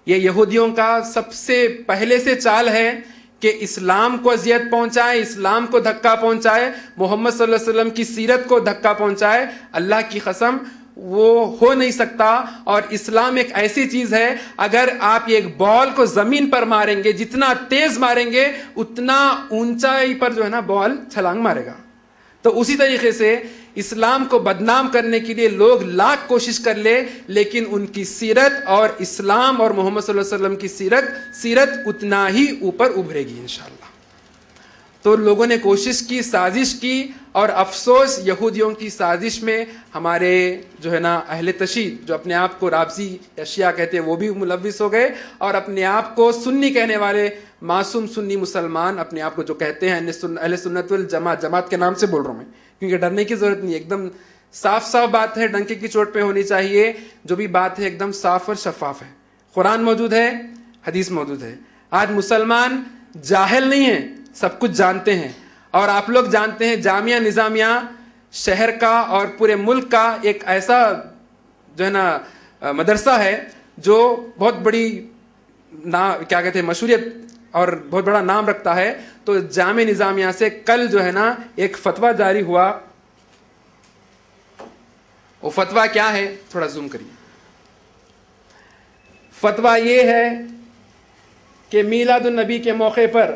یہ یہودیوں کا سب سے پہلے سے چال ہے کہ اسلام کو اذیت پہنچائے، اسلام کو دھکا پہنچائے، محمد صلی اللہ علیہ وسلم کی سیرت کو دھکا پہنچائے. اللہ کی قسم وہ ہو نہیں سکتا. اور اسلام ایک ایسی چیز ہے، اگر آپ ایک بال کو زمین پر ماریں گے، جتنا تیز ماریں گے اتنا اونچائی پر جو ہے نا بال چھلانگ مارے گا. تو اسی طریقے سے اسلام کو بدنام کرنے کے لیے لوگ لاکھ کوشش کر لے، لیکن ان کی سیرت اور اسلام اور محمد صلی اللہ علیہ وسلم کی سیرت اتنا ہی اوپر ابھرے گی انشاءاللہ. تو لوگوں نے کوشش کی، سازش کی، اور افسوس یہودیوں کی سازش میں ہمارے جو ہے نا اہل تشیع جو اپنے آپ کو رافضی یا شیعہ کہتے ہیں وہ بھی ملوث ہو گئے، اور اپنے آپ کو سنی کہنے والے معصوم سنی مسلمان اپنے آپ کو جو کہتے ہیں اہل سنت والجماعت، جماعت کے نام سے بول رہا ہوں میں کیونکہ ڈرنے کی ضرورت نہیں، ایک دم صاف بات ہے، ڈنکے کی چوٹ پہ ہونی چاہیے. جو بھی بات ہے ایک دم صاف اور شفاف ہے. قرآن موجود ہے، حدیث موجود ہے. آج مسلمان جاہل نہیں ہیں، سب کچھ جانتے ہیں. اور آپ لوگ جانتے ہیں جامعہ نظامیہ شہر کا اور پورے ملک کا ایک ایسا جو ہے نا مدرسہ ہے جو بہت بڑی کیا کہتے ہیں مشہوریت اور بہت بڑا نام رکھتا ہے. تو جامعہ نظامیہ سے کل جو ہے نا ایک فتویٰ جاری ہوا. وہ فتویٰ کیا ہے؟ تھوڑا زوم کریے. فتویٰ یہ ہے کہ میلاد النبی کے موقع پر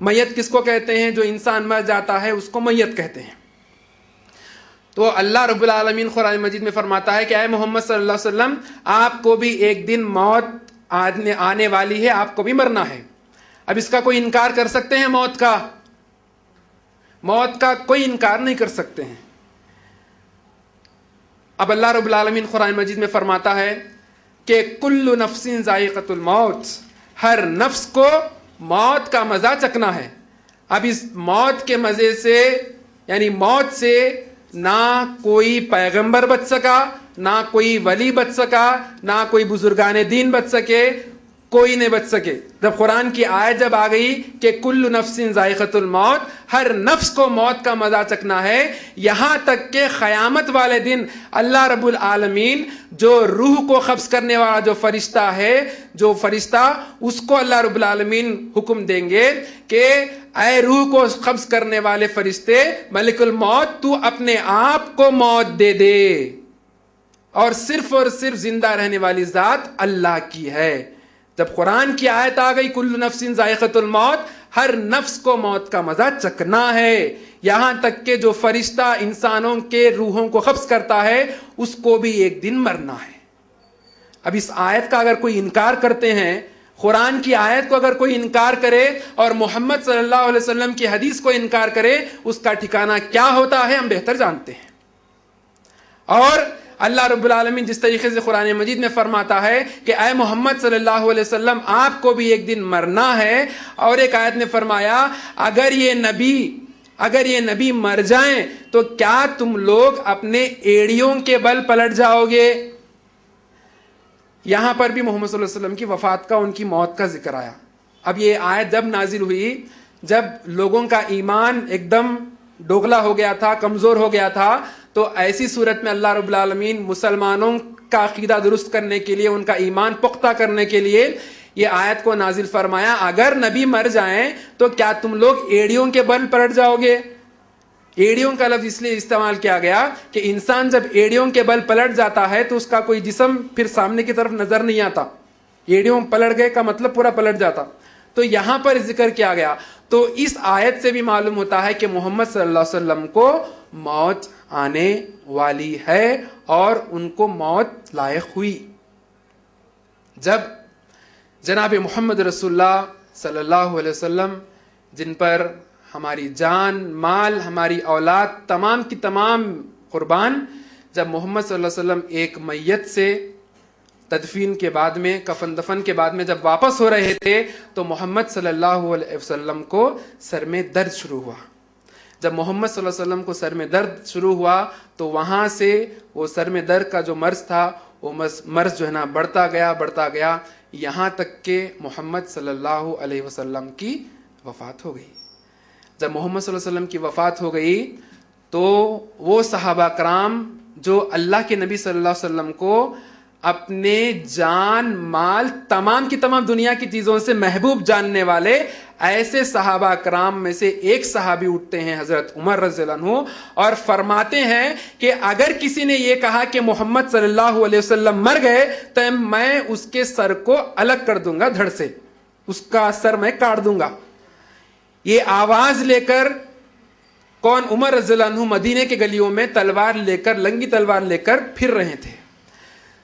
میت کس کو کہتے ہیں؟ جو انسان مر جاتا ہے اس کو میت کہتے ہیں. تو اللہ رب العالمین قرآن مجید میں فرماتا ہے کہ اے محمد صلی اللہ علیہ وسلم آپ کو بھی ایک دن موت آنے والی ہے، آپ کو بھی مرنا ہے. اب اس کا کوئی انکار کر سکتے ہیں؟ موت کا کوئی انکار نہیں کر سکتے ہیں. اب اللہ رب العالمین قرآن مجید میں فرماتا ہے کہ کل نفس ذائقۃ الموت، ہر نفس کو موت کا مزہ چکھنا ہے. اب اس موت کے مزے سے، یعنی موت سے نہ کوئی پیغمبر بچ سکا، نہ کوئی ولی بچ سکا، نہ کوئی بزرگان دین بچ سکے، کوئی نہیں بچ سکے. جب قرآن کی آیت جب آ گئی کہ کل نفس ذائقۃ الموت، ہر نفس کو موت کا مزہ چکھنا ہے، یہاں تک کہ قیامت والے دن اللہ رب العالمین جو روح کو قبض کرنے والا جو فرشتہ اس کو اللہ رب العالمین حکم دیں گے کہ اے روح کو قبض کرنے والے فرشتے ملک الموت، تو اپنے آپ کو موت دے دے، اور صرف زندہ رہنے والی ذات اللہ کی ہے. جب قرآن کی آیت آ گئی کل نفس ذائقۃ الموت، ہر نفس کو موت کا مزہ چکھنا ہے، یہاں تک کہ جو فرشتہ انسانوں کے روحوں کو قبض کرتا ہے اس کو بھی ایک دن مرنا ہے. اب اس آیت کا اگر کوئی انکار کرتے ہیں، قرآن کی آیت کو اگر کوئی انکار کرے اور محمد صلی اللہ علیہ وسلم کی حدیث کو انکار کرے، اس کا ٹھکانہ کیا ہوتا ہے ہم بہتر جانتے ہیں. اور اللہ رب العالمین جس طریقے سے قرآن مجید میں فرماتا ہے کہ اے محمد صلی اللہ علیہ وسلم آپ کو بھی ایک دن مرنا ہے، اور ایک آیت نے فرمایا اگر یہ نبی مر جائیں تو کیا تم لوگ اپنے ایڑیوں کے بل پلٹ جاؤ گے. یہاں پر بھی محمد صلی اللہ علیہ وسلم کی وفات کا، ان کی موت کا ذکر آیا. اب یہ آیت جب نازل ہوئی، جب لوگوں کا ایمان ایک دم ڈوغلا ہو گیا تھا، کمزور ہو گیا تھا، تو ایسی صورت میں اللہ رب العالمین مسلمانوں کا عقیدہ درست کرنے کے لیے، ان کا ایمان پختہ کرنے کے لیے یہ آیت کو نازل فرمایا اگر نبی مر جائیں تو کیا تم لوگ ایڑیوں کے بل پلٹ جاؤ گے. ایڑیوں کا لفظ اس لیے استعمال کیا گیا کہ انسان جب ایڑیوں کے بل پلٹ جاتا ہے تو اس کا کوئی جسم پھر سامنے کی طرف نظر نہیں آتا. ایڑیوں پلٹ گئے کا مطلب پورا پلٹ جاتا. تو یہاں پر ذکر کیا گیا. تو اس آیت سے بھی معلوم ہوتا ہے کہ محمد صلی اللہ علیہ وسلم کو موت آنے والی ہے اور ان کو موت لاحق ہوئی. جب جناب محمد رسول اللہ صلی اللہ علیہ وسلم، جن پر ہماری جان، مال، ہماری اولاد تمام کی تمام قربان، جب محمد صلی اللہ علیہ وسلم ایک میت سے تدفین کے بعد میں، کفن دفن کے بعد میں جب واپس ہو رہے تھے تو محمد صلی اللہ علیہ وسلم کو سر میں درد شروع ہوا. جب محمد صلی اللہ علیہ وسلم کو سر میں درد شروع ہوا تو وہاں سے وہ سر میں درد کا جو مرض تھا وہ مرض جو ہے نا بڑھتا گیا یہاں تک کہ محمد صلی اللہ علیہ وسلم کی وفات ہو گئی. جب محمد صلی اللہ علیہ وسلم کی وفات ہو گئی تو وہ صحابہ کرام جو اللہ کے نبی صلی اللہ علیہ وسلم کو اپنے جان، مال، تمام کی تمام دنیا کی چیزوں سے محبوب جاننے والے، ایسے صحابہ کرام میں سے ایک صحابی اٹھتے ہیں حضرت عمر رضی اللہ عنہ اور فرماتے ہیں کہ اگر کسی نے یہ کہا کہ محمد صلی اللہ علیہ وسلم مر گئے تو میں اس کے سر کو الگ کر دوں گا، دھڑ سے اس کا سر میں کاٹ دوں گا. یہ آواز لے کر کون؟ عمر رضی اللہ عنہ مدینے کے گلیوں میں تلوار لے کر، لنگی تلوار لے کر پھر رہے تھے.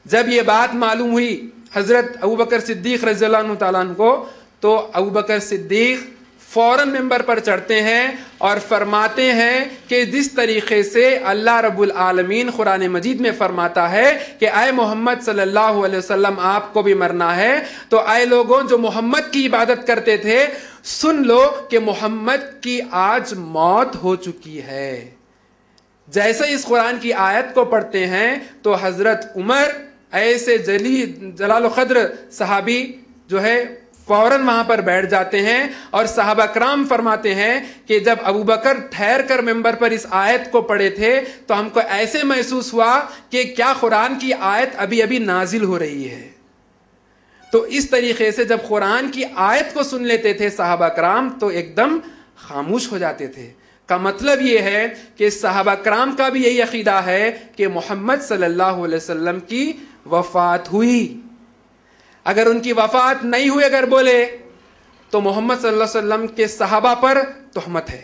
جب یہ بات معلوم ہوئی حضرت ابوبکر صدیق رضی اللہ عنہ تعالیٰ عنہ کو، تو ابوبکر صدیق فوراً ممبر پر چڑھتے ہیں اور فرماتے ہیں کہ جس طریقے سے اللہ رب العالمین قرآن مجید میں فرماتا ہے کہ اے محمد صلی اللہ علیہ وسلم آپ کو بھی مرنا ہے، تو اے لوگوں جو محمد کی عبادت کرتے تھے سن لو کہ محمد کی آج موت ہو چکی ہے. جیسے اس قرآن کی آیت کو پڑھتے ہیں تو حضرت عمر ایسے جلال و قدر صحابی جو ہے فوراً وہاں پر بیٹھ جاتے ہیں اور صحابہ کرام فرماتے ہیں کہ جب ابوبکر ٹھہر کر ممبر پر اس آیت کو پڑھے تھے تو ہم کو ایسے محسوس ہوا کہ کیا قرآن کی آیت ابھی نازل ہو رہی ہے. تو اس طریقے سے جب قرآن کی آیت کو سن لیتے تھے صحابہ کرام تو ایک دم خاموش ہو جاتے تھے. کا مطلب یہ ہے کہ صحابہ کرام کا بھی یہی عقیدہ ہے کہ محمد صلی اللہ علیہ وسلم کی وفات ہوئی. اگر ان کی وفات نہیں ہوئی اگر بولے تو محمد صلی اللہ علیہ وسلم کے صحابہ پر تہمت ہے.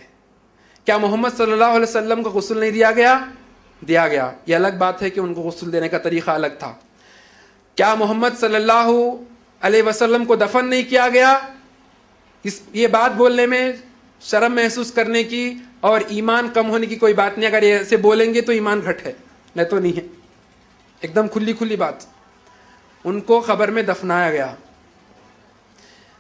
کیا محمد صلی اللہ علیہ وسلم کو غسل نہیں دیا گیا؟ دیا گیا. یہ الگ بات ہے کہ ان کو غسل دینے کا طریقہ الگ تھا. کیا محمد صلی اللہ علیہ وسلم کو دفن نہیں کیا گیا؟ یہ بات بولنے میں شرم محسوس کرنے کی اور ایمان کم ہونے کی کوئی بات نہیں. اگر یہ ایسے بولیں گے تو ایمان گھٹ ہے، نہیں تو نہیں ہے. ایک دم کھلی بات. ان کو قبر میں دفنایا گیا.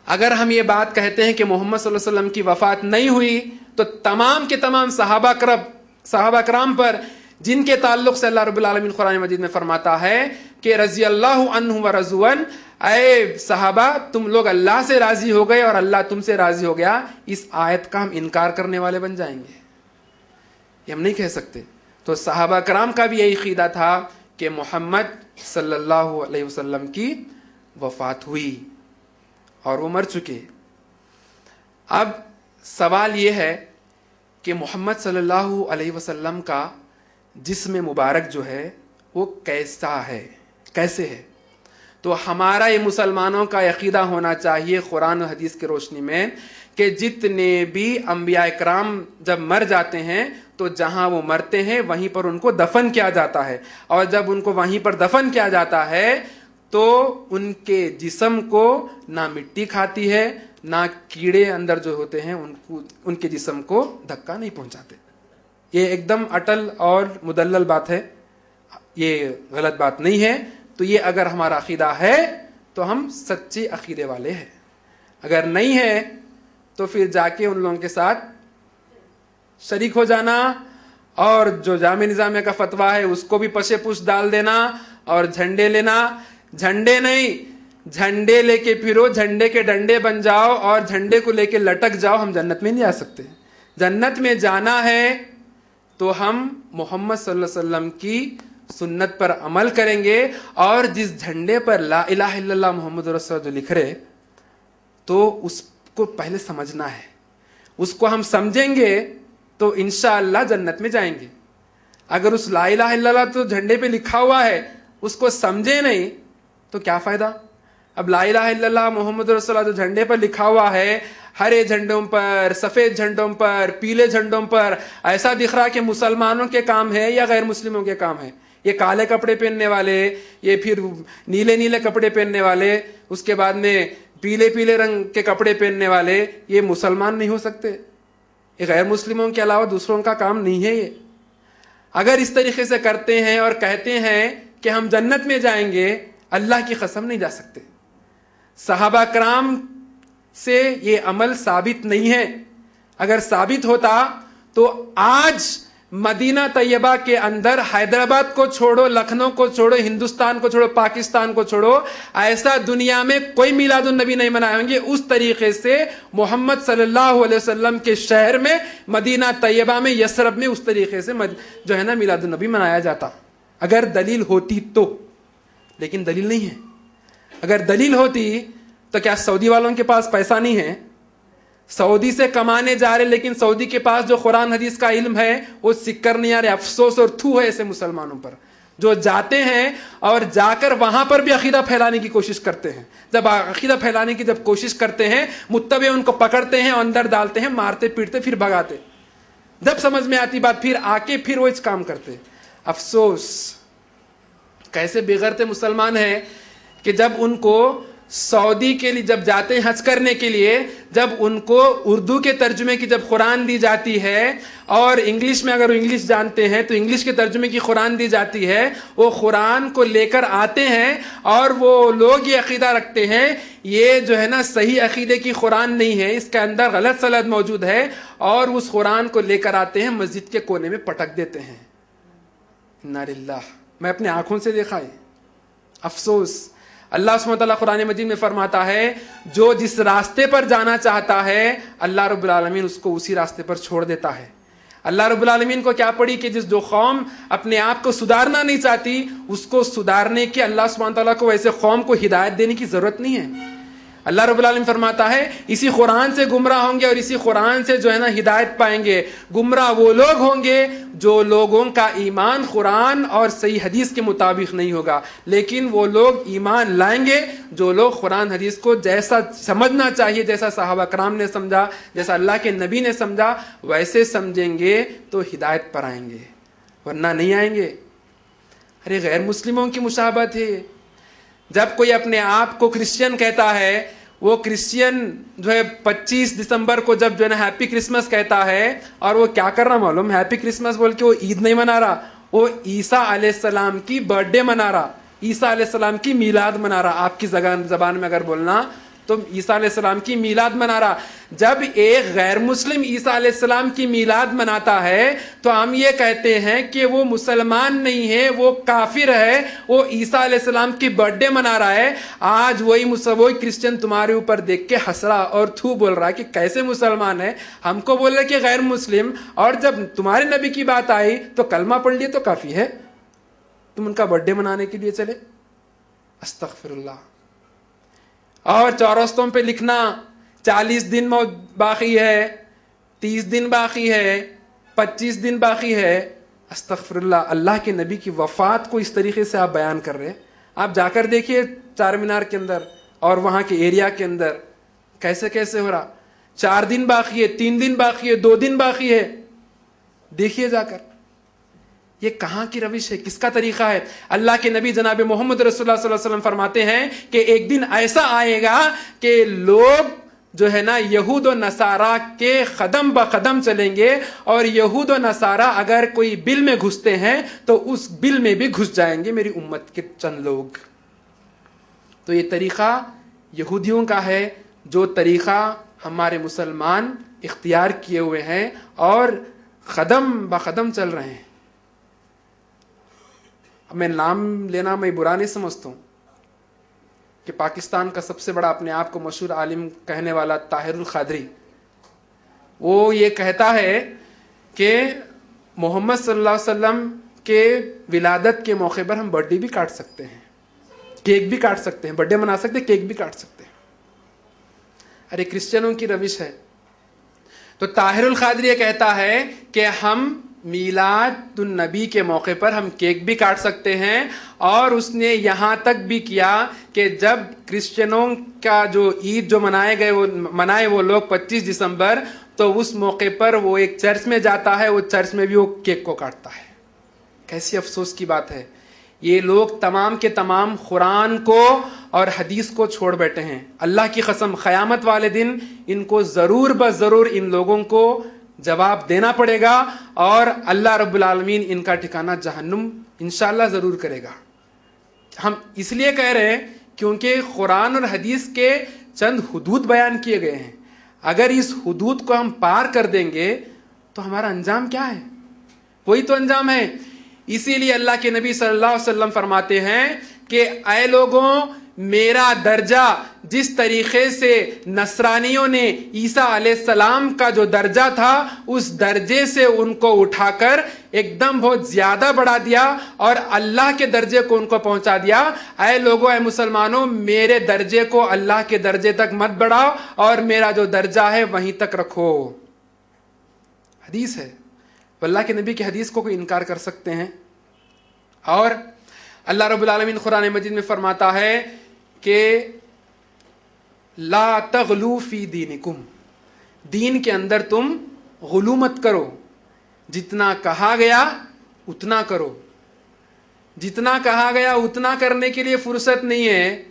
اگر ہم یہ بات کہتے ہیں کہ محمد صلی اللہ علیہ وسلم کی وفات نہیں ہوئی تو تمام کے تمام صحابہ کرام پر جن کے تعلق سے اللہ رب العالمین قرآن مجید میں فرماتا ہے کہ رضی اللہ عنہ و رضوا، اے صحابہ تم لوگ اللہ سے راضی ہو گئے اور اللہ تم سے راضی ہو گیا، اس آیت کا ہم انکار کرنے والے بن جائیں گے؟ یہ ہم نہیں کہہ سکتے. تو صحابہ کرام کا بھی یہی عقیدہ تھا کہ محمد صلی اللہ علیہ وسلم کی وفات ہوئی اور وہ مر چکے. اب سوال یہ ہے کہ محمد صلی اللہ علیہ وسلم کا جسم مبارک جو ہے وہ کیسا ہے، کیسے ہے؟ تو ہمارا یہ مسلمانوں کا عقیدہ ہونا چاہیے قرآن و حدیث کی روشنی میں کہ جتنے بھی انبیاء کرام جب مر جاتے ہیں تو جہاں وہ مرتے ہیں وہیں پر ان کو دفن کیا جاتا ہے، اور جب ان کو وہیں پر دفن کیا جاتا ہے تو ان کے جسم کو نہ مٹی کھاتی ہے نہ کیڑے اندر جو ہوتے ہیں ان کے جسم کو دھکا نہیں پہنچاتے. یہ ایک دم اٹل اور مدلل بات ہے، یہ غلط بات نہیں ہے. تو یہ اگر ہمارا عقیدہ ہے تو ہم سچے عقیدے والے ہیں. اگر نہیں ہے تو پھر جا کے ان لوگوں کے ساتھ شریک ہو جانا اور جو جامع نظامیہ کا فتویٰ ہے اس کو بھی پشے پوش ڈال دینا اور جھنڈے لینا. جھنڈے نہیں، جھنڈے لے کے پھرو، جھنڈے کے ڈنڈے بن جاؤ اور جھنڈے کو لے کے لٹک جاؤ. ہم جنت میں نہیں جا سکتے. جنت میں جانا ہے تو ہم محمد صلی اللہ علیہ وسلم کی سنت پر عمل کریں گے، اور جس جھنڈے پر لا الہ الا اللہ محمد رسول اللہ جو لکھ رہے تو اس کو پہلے سمجھنا ہے. اس کو ہم سمجھیں گے تو انشاءاللہ جنت میں جائیں گے. اگر اس لا الہ الا اللہ تو جھنڈے پہ لکھا ہوا ہے اس کو سمجھے نہیں تو کیا فائدہ؟ اب لا الہ الا اللہ محمد رسول اللہ جو جھنڈے پر لکھا ہوا ہے، ہرے جھنڈوں پر، سفید جھنڈوں پر، پیلے جھنڈوں پر، ایسا دکھ رہا کہ مسلمانوں کے کام ہے یا غیر مسلموں کے کام ہے. یہ کالے کپڑے پہننے والے، یہ پھر نیلے کپڑے پہننے والے، اس کے بعد میں پیلے رنگ کے کپڑے پہننے والے، یہ مسلمان نہیں ہو سکتے. یہ غیر مسلموں کے علاوہ دوسروں کا کام نہیں ہے. یہ اگر اس طریقے سے کرتے ہیں اور کہتے ہیں کہ ہم جنت میں جائیں گے، اللہ کی قسم نہیں جا سکتے. صحابہ کرام سے یہ عمل ثابت نہیں ہے. اگر ثابت ہوتا تو آج مدینہ طیبہ کے اندر حیدرآباد کو چھوڑو، لکھنؤ کو چھوڑو، ہندوستان کو چھوڑو، پاکستان کو چھوڑو، ایسا دنیا میں کوئی میلاد النبی نہیں منائے ہوں گے اس طریقے سے محمد صلی اللہ علیہ وسلم کے شہر میں مدینہ طیبہ میں، یثرب میں اس طریقے سے جو ہے نا میلاد النبی منایا جاتا، اگر دلیل ہوتی تو. لیکن دلیل نہیں ہے. اگر دلیل ہوتی تو کیا سعودی والوں کے پاس پیسہ نہیں ہے؟ سعودی سے کمانے جا رہے لیکن سعودی کے پاس جو قرآن حدیث کا علم ہے وہ سکر نہیں آ رہے. افسوس اور تھو ہے ایسے مسلمانوں پر جو جاتے ہیں اور جا کر وہاں پر بھی عقیدہ پھیلانے کی کوشش کرتے ہیں. جب عقیدہ پھیلانے کی جب کوشش کرتے ہیں، متبع ان کو پکڑتے ہیں، اندر ڈالتے ہیں، مارتے پیٹتے، پھر بھگاتے. جب سمجھ میں آتی بات پھر آ کے پھر وہ اس کام کرتے. افسوس کیسے بغیرت مسلمان ہیں کہ جب ان کو سعودی کے لیے جب جاتے ہیں حج کرنے کے لیے، جب ان کو اردو کے ترجمے کی جب قرآن دی جاتی ہے اور انگلش میں اگر وہ انگلش جانتے ہیں تو انگلش کے ترجمے کی قرآن دی جاتی ہے، وہ قرآن کو لے کر آتے ہیں اور وہ لوگ یہ عقیدہ رکھتے ہیں یہ جو ہے نا صحیح عقیدے کی قرآن نہیں ہے، اس کے اندر غلط سلط موجود ہے، اور اس قرآن کو لے کر آتے ہیں مسجد کے کونے میں پٹک دیتے ہیں. انا للہ. میں اپنے آنکھوں سے دیکھا ہے. افسوس. اللہ سبحانہ وتعالیٰ قرآن مجید میں فرماتا ہے جو جس راستے پر جانا چاہتا ہے اللہ رب العالمین اس کو اسی راستے پر چھوڑ دیتا ہے. اللہ رب العالمین کو کیا پڑی کہ جو قوم اپنے آپ کو سدھارنا نہیں چاہتی اس کو سدھارنے کی اللہ سبحانہ وتعالیٰ کو ویسے قوم کو ہدایت دینے کی ضرورت نہیں ہے. اللہ رب العالمین فرماتا ہے اسی قرآن سے گمراہ ہوں گے اور اسی قرآن سے جو ہے نا ہدایت پائیں گے. گمراہ وہ لوگ ہوں گے جو لوگوں کا ایمان قرآن اور صحیح حدیث کے مطابق نہیں ہوگا, لیکن وہ لوگ ایمان لائیں گے جو لوگ قرآن حدیث کو جیسا سمجھنا چاہیے, جیسا صحابہ کرام نے سمجھا, جیسا اللہ کے نبی نے سمجھا, ویسے سمجھیں گے تو ہدایت پر آئیں گے, ورنہ نہیں آئیں گے. ارے غیر مسلموں کی مشابہت ہے. جب کوئی اپنے آپ کو کرسچین کہتا ہے, وہ کرسچین جو ہے 25 دسمبر کو جب جو ہے نا ہیپی کرسمس کہتا ہے, اور وہ کیا کر رہا معلوم, ہیپی کرسمس بول کے وہ عید نہیں منا رہا, وہ عیسیٰ علیہ السلام کی برتھ ڈے منا رہا, عیسیٰ علیہ السلام کی میلاد منا رہا. آپ کی زبان میں اگر بولنا تو عیسیٰ علیہ السلام کی میلاد منا رہا. جب ایک غیر مسلم عیسیٰ علیہ السلام کی میلاد مناتا ہے تو ہم یہ کہتے ہیں کہ وہ مسلمان نہیں ہے, وہ کافر ہے, وہ عیسیٰ علیہ السلام کی برتھ ڈے منا رہا ہے. آج وہی کرسچن تمہارے اوپر دیکھ کے ہنس رہا اور تھو بول رہا کہ کیسے مسلمان ہے, ہم کو بول رہے کہ غیر مسلم, اور جب تمہارے نبی کی بات آئی تو کلمہ پڑھ لیے تو کافی ہے, تم ان کا برتھ ڈے منانے کے لیے چلے. استغفر اللہ. اور چوراستوں پہ لکھنا 40 دن باقی ہے, 30 دن باقی ہے, 25 دن باقی ہے. استغفر اللہ. اللہ کے نبی کی وفات کو اس طریقے سے آپ بیان کر رہے ہیں. آپ جا کر دیکھیے چار مینار کے اندر اور وہاں کے ایریا کے اندر کیسے کیسے ہو رہا. 4 دن باقی ہے, 3 دن باقی ہے, 2 دن باقی ہے. دیکھیے جا کر یہ کہاں کی روش ہے, کس کا طریقہ ہے. اللہ کے نبی جناب محمد رسول اللہ صلی اللہ علیہ وسلم فرماتے ہیں کہ ایک دن ایسا آئے گا کہ لوگ جو ہے نا یہود و نصارہ کے قدم بقدم چلیں گے, اور یہود و نصارہ اگر کوئی بل میں گھستے ہیں تو اس بل میں بھی گھس جائیں گے میری امت کے چند لوگ. تو یہ طریقہ یہودیوں کا ہے, جو طریقہ ہمارے مسلمان اختیار کیے ہوئے ہیں اور قدم بقدم چل رہے ہیں. میں نام لینا میں برا نہیں سمجھتا ہوں کہ پاکستان کا سب سے بڑا اپنے آپ کو مشہور عالم کہنے والا طاہر القادری, وہ یہ کہتا ہے کہ محمد صلی اللہ علیہ وسلم کے ولادت کے موقع پر ہم برتھ ڈے بھی کاٹ سکتے ہیں, کیک بھی کاٹ سکتے ہیں, برتھ ڈے منا سکتے ہیں, کیک بھی کاٹ سکتے ہیں. ارے کرسچنوں کی روش ہے. تو طاہر القادری یہ کہتا ہے کہ ہم میلاد النبی کے موقع پر ہم کیک بھی کاٹ سکتے ہیں, اور اس نے یہاں تک بھی کیا کہ جب کرسچنوں کا جو عید جو منائے وہ لوگ 25 دسمبر, تو اس موقع پر وہ ایک چرچ میں جاتا ہے, وہ چرچ میں بھی وہ کیک کو کاٹتا ہے. کیسی افسوس کی بات ہے. یہ لوگ تمام کے تمام قرآن کو اور حدیث کو چھوڑ بیٹھے ہیں. اللہ کی قسم قیامت والے دن ان کو ضرور بضرور ان لوگوں کو جواب دینا پڑے گا, اور اللہ رب العالمین ان کا ٹھکانہ جہنم انشاءاللہ ضرور کرے گا. ہم اس لیے کہہ رہے ہیں کیونکہ قرآن اور حدیث کے چند حدود بیان کیے گئے ہیں. اگر اس حدود کو ہم پار کر دیں گے تو ہمارا انجام کیا ہے؟ وہی تو انجام ہے. اسی لیے اللہ کے نبی صلی اللہ علیہ وسلم فرماتے ہیں کہ اے لوگوں, میرا درجہ جس طریقے سے نصرانیوں نے عیسیٰ علیہ السلام کا جو درجہ تھا اس درجے سے ان کو اٹھا کر ایک دم بہت زیادہ بڑھا دیا اور اللہ کے درجے کو ان کو پہنچا دیا. اے لوگوں, اے مسلمانوں, میرے درجے کو اللہ کے درجے تک مت بڑھاؤ اور میرا جو درجہ ہے وہیں تک رکھو. حدیث ہے. اللہ کے نبی کی حدیث کو کوئی انکار کر سکتے ہیں؟ اور اللہ رب العالمین قرآن مجید میں فرماتا ہے کہ لا تغلو فی دینکم, دین کے اندر تم غلو مت کرو, جتنا کہا گیا اتنا کرو. جتنا کہا گیا اتنا کرنے کے لیے فرصت نہیں ہے,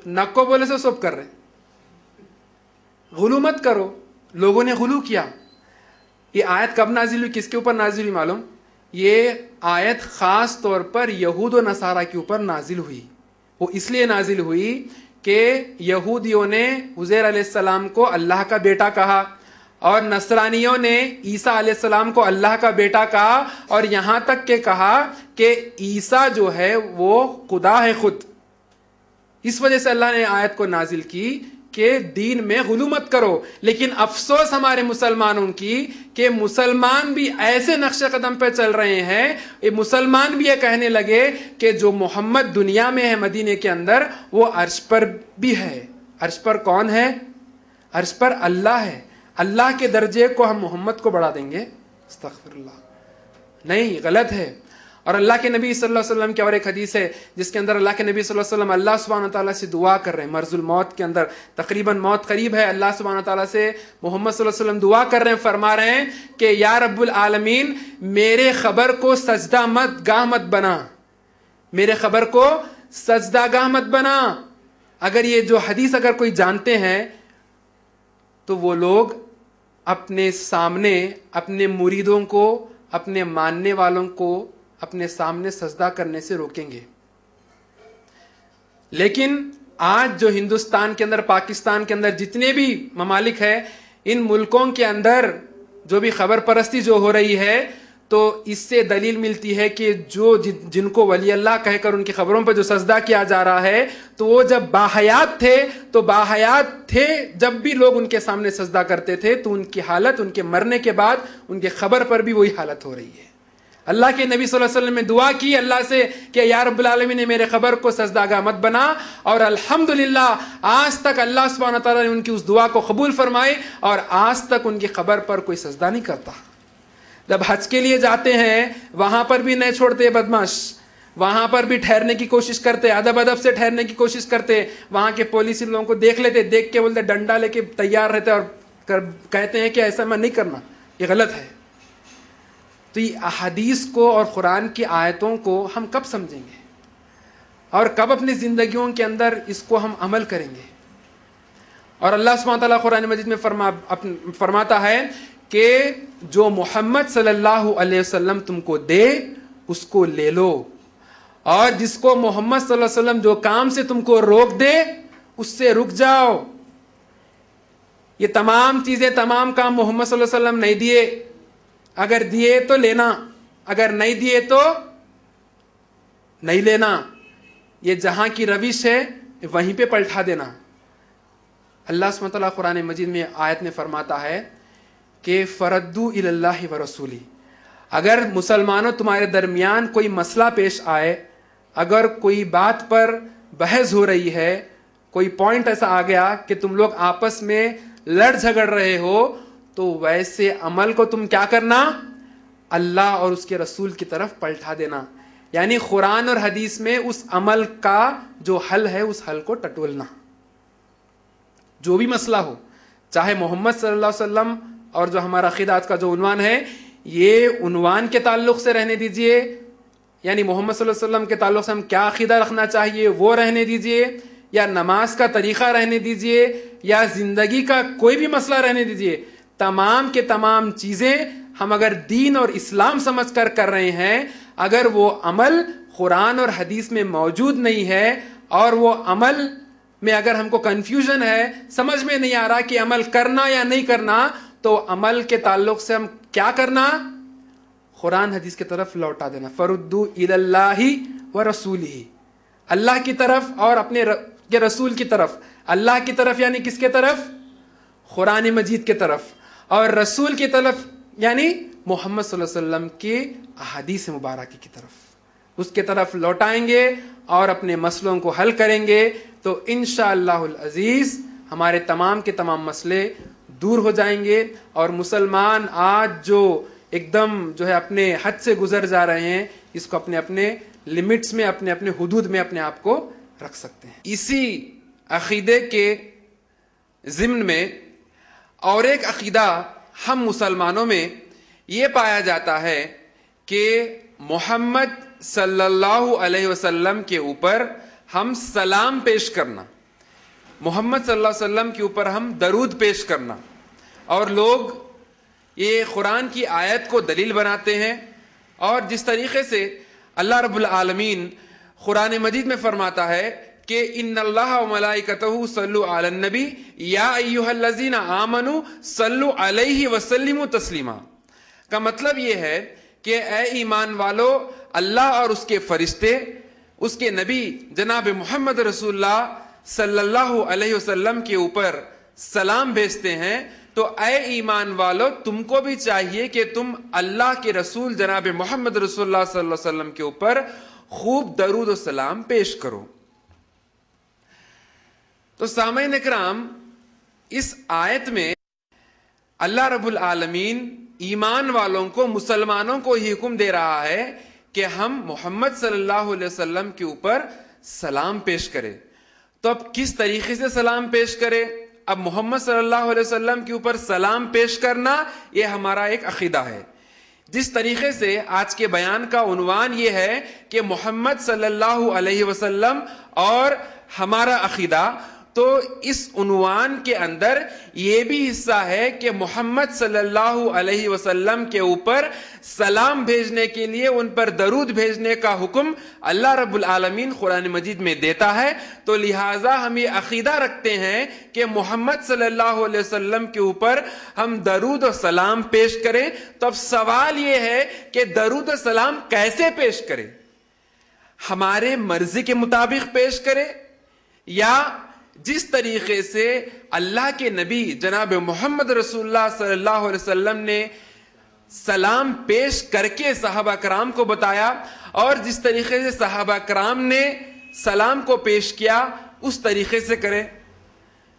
نکو بولے سے سب کر رہے. غلو مت کرو. لوگوں نے غلو کیا. یہ آیت کب نازل ہوئی, کس کے اوپر نازل ہوئی معلوم؟ یہ آیت خاص طور پر یہود و نصارہ کے اوپر نازل ہوئی. وہ اس لیے نازل ہوئی کہ یہودیوں نے عزیر علیہ السلام کو اللہ کا بیٹا کہا, اور نصرانیوں نے عیسیٰ علیہ السلام کو اللہ کا بیٹا کہا, اور یہاں تک کہ کہا کہ عیسیٰ جو ہے وہ خدا ہے خود. اس وجہ سے اللہ نے آیت کو نازل کی کہ دین میں غلو مت کرو. لیکن افسوس ہمارے مسلمانوں کی کہ مسلمان بھی ایسے نقش قدم پہ چل رہے ہیں, مسلمان بھی یہ کہنے لگے کہ جو محمد دنیا میں ہے مدینے کے اندر وہ عرش پر بھی ہے. عرش پر کون ہے؟ عرش پر اللہ ہے. اللہ کے درجے کو ہم محمد کو بڑھا دیں گے؟ استغفر اللہ، نہیں، غلط ہے. اور اللہ کے نبی صلی اللہ علیہ وسلم کی اور ایک حدیث ہے جس کے اندر اللہ کے نبی صلی اللہ علیہ وسلم اللہ سبحانہ وتعالیٰ سے دعا کر رہے ہیں مرض الموت کے اندر، تقریباً موت قریب ہے. اللہ سبحانہ وتعالیٰ سے محمد صلی اللہ علیہ وسلم دعا کر رہے ہیں، فرما رہے ہیں کہ یا رب العالمین میرے خبر کو سجدہ گاہ مت بنا، میرے خبر کو سجدہ گاہ مت بنا. اگر یہ جو حدیث اگر کوئی جانتے ہیں تو وہ لوگ اپنے سامنے اپنے مریدوں کو، اپنے ماننے والوں کو اپنے سامنے سجدہ کرنے سے روکیں گے. لیکن آج جو ہندوستان کے اندر، پاکستان کے اندر جتنے بھی ممالک ہیں، ان ملکوں کے اندر جو بھی خبر پرستی جو ہو رہی ہے، تو اس سے دلیل ملتی ہے کہ جو جن کو ولی اللہ کہہ کر ان کی خبروں پر جو سجدہ کیا جا رہا ہے، تو وہ جب باحیات تھے تو باحیات تھے، جب بھی لوگ ان کے سامنے سجدہ کرتے تھے تو ان کی حالت ان کے مرنے کے بعد ان کے خبر پر بھی وہی حالت ہو رہی ہے. اللہ کے نبی صلی اللہ علیہ وسلم نے دعا کی اللہ سے کہ یا رب العالمین نے میرے خبر کو سجدہ گاہ مت بنا، اور الحمدللہ آج تک اللہ سبحانہ تعالیٰ نے ان کی اس دعا کو قبول فرمائے اور آج تک ان کی خبر پر کوئی سجدہ نہیں کرتا. جب حج کے لیے جاتے ہیں وہاں پر بھی نہیں چھوڑتے بدماش، وہاں پر بھی ٹھہرنے کی کوشش کرتے، ادب سے ٹھہرنے کی کوشش کرتے. وہاں کے پولیس لوگوں کو دیکھ لیتے، دیکھ کے بولتے، ڈنڈا لے کے تیار رہتے اور کہتے ہیں کہ ایسا میں نہیں کرنا، یہ غلط ہے. تو یہ احادیث کو اور قرآن کی آیتوں کو ہم کب سمجھیں گے اور کب اپنی زندگیوں کے اندر اس کو ہم عمل کریں گے؟ اور اللہ سبحانہ تعالیٰ قرآن مجید میں فرماتا ہے کہ جو محمد صلی اللہ علیہ وسلم تم کو دے اس کو لے لو، اور جس کو محمد صلی اللہ علیہ وسلم جو کام سے تم کو روک دے اس سے رک جاؤ. یہ تمام چیزیں، تمام کام محمد صلی اللہ علیہ وسلم نہیں دیے. اگر دیے تو لینا، اگر نہیں دیے تو نہیں لینا. یہ جہاں کی روش ہے وہیں پہ پلٹا دینا. اللہ سبحانہ وتعالیٰ قرآن مجید میں آیت میں فرماتا ہے کہ فردو الی اللہ و رسولی، اگر مسلمانوں تمہارے درمیان کوئی مسئلہ پیش آئے، اگر کوئی بات پر بحث ہو رہی ہے، کوئی پوائنٹ ایسا آ گیا کہ تم لوگ آپس میں لڑ جھگڑ رہے ہو، تو ویسے عمل کو تم کیا کرنا؟ اللہ اور اس کے رسول کی طرف پلٹا دینا. یعنی قرآن اور حدیث میں اس عمل کا جو حل ہے اس حل کو ٹٹولنا. جو بھی مسئلہ ہو، چاہے محمد صلی اللہ علیہ وسلم اور جو ہمارا عقیدہ آج کا جو عنوان ہے، یہ عنوان کے تعلق سے رہنے دیجئے، یعنی محمد صلی اللہ علیہ وسلم کے تعلق سے ہم کیا عقیدہ رکھنا چاہیے وہ رہنے دیجئے، یا نماز کا طریقہ رہنے دیجئے، یا زندگی کا کوئی بھی مسئلہ رہنے دیجئے. تمام کے تمام چیزیں ہم اگر دین اور اسلام سمجھ کر کر رہے ہیں، اگر وہ عمل قرآن اور حدیث میں موجود نہیں ہے، اور وہ عمل میں اگر ہم کو کنفیوژن ہے، سمجھ میں نہیں آ رہا کہ عمل کرنا یا نہیں کرنا، تو عمل کے تعلق سے ہم کیا کرنا؟ قرآن حدیث کی طرف لوٹا دینا. فردو الی اللہ و رسولہ، اللہ کی طرف اور اپنے کے رسول کی طرف. اللہ کی طرف یعنی کس کے طرف؟ قرآن مجید کی طرف. اور رسول کی طرف یعنی محمد صلی اللہ علیہ وسلم کی احادیث مبارکہ کی طرف. اس کے طرف لوٹائیں گے اور اپنے مسئلوں کو حل کریں گے تو انشاءاللہ العزیز ہمارے تمام کے تمام مسئلے دور ہو جائیں گے. اور مسلمان آج جو ایک دم جو ہے اپنے حد سے گزر جا رہے ہیں، اس کو اپنے اپنے لمٹس میں، اپنے اپنے حدود میں اپنے آپ کو رکھ سکتے ہیں. اسی عقیدے کے ضمن میں اور ایک عقیدہ ہم مسلمانوں میں یہ پایا جاتا ہے کہ محمد صلی اللہ علیہ وسلم کے اوپر ہم سلام پیش کرنا، محمد صلی اللہ علیہ وسلم کے اوپر ہم درود پیش کرنا. اور لوگ یہ قرآن کی آیت کو دلیل بناتے ہیں، اور جس طریقے سے اللہ رب العالمین قرآن مجید میں فرماتا ہے کہ ان اللہ و ملائکتہ صلوا علی النبی یا ایھا الذین آمنوا صلوا علیہ وسلموا تسلیما. کا مطلب یہ ہے کہ اے ایمان والو، اللہ اور اس کے فرشتے اس کے نبی جناب محمد رسول اللہ صلی اللہ علیہ وسلم کے اوپر سلام بھیجتے ہیں، تو اے ایمان والو تم کو بھی چاہیے کہ تم اللہ کے رسول جناب محمد رسول اللہ صلی اللہ علیہ وسلم کے اوپر خوب درود و سلام پیش کرو. تو سامعین اکرام، اس آیت میں اللہ رب العالمین ایمان والوں کو، مسلمانوں کو یہ حکم دے رہا ہے کہ ہم محمد صلی اللہ علیہ وسلم کے اوپر سلام پیش کریں. تو اب کس طریقے سے سلام پیش کرے؟ اب محمد صلی اللہ علیہ وسلم کے اوپر سلام پیش کرنا یہ ہمارا ایک عقیدہ ہے. جس طریقے سے آج کے بیان کا عنوان یہ ہے کہ محمد صلی اللہ علیہ وسلم اور ہمارا عقیدہ، تو اس عنوان کے اندر یہ بھی حصہ ہے کہ محمد صلی اللہ علیہ وسلم کے اوپر سلام بھیجنے کے لیے، ان پر درود بھیجنے کا حکم اللہ رب العالمین قرآن مجید میں دیتا ہے. تو لہٰذا ہم یہ عقیدہ رکھتے ہیں کہ محمد صلی اللہ علیہ وسلم کے اوپر ہم درود و سلام پیش کریں. تو اب سوال یہ ہے کہ درود و سلام کیسے پیش کریں؟ ہمارے مرضی کے مطابق پیش کریں، یا جس طریقے سے اللہ کے نبی جناب محمد رسول اللہ صلی اللہ علیہ وسلم نے سلام پیش کر کے صحابہ کرام کو بتایا، اور جس طریقے سے صحابہ کرام نے سلام کو پیش کیا اس طریقے سے کرے.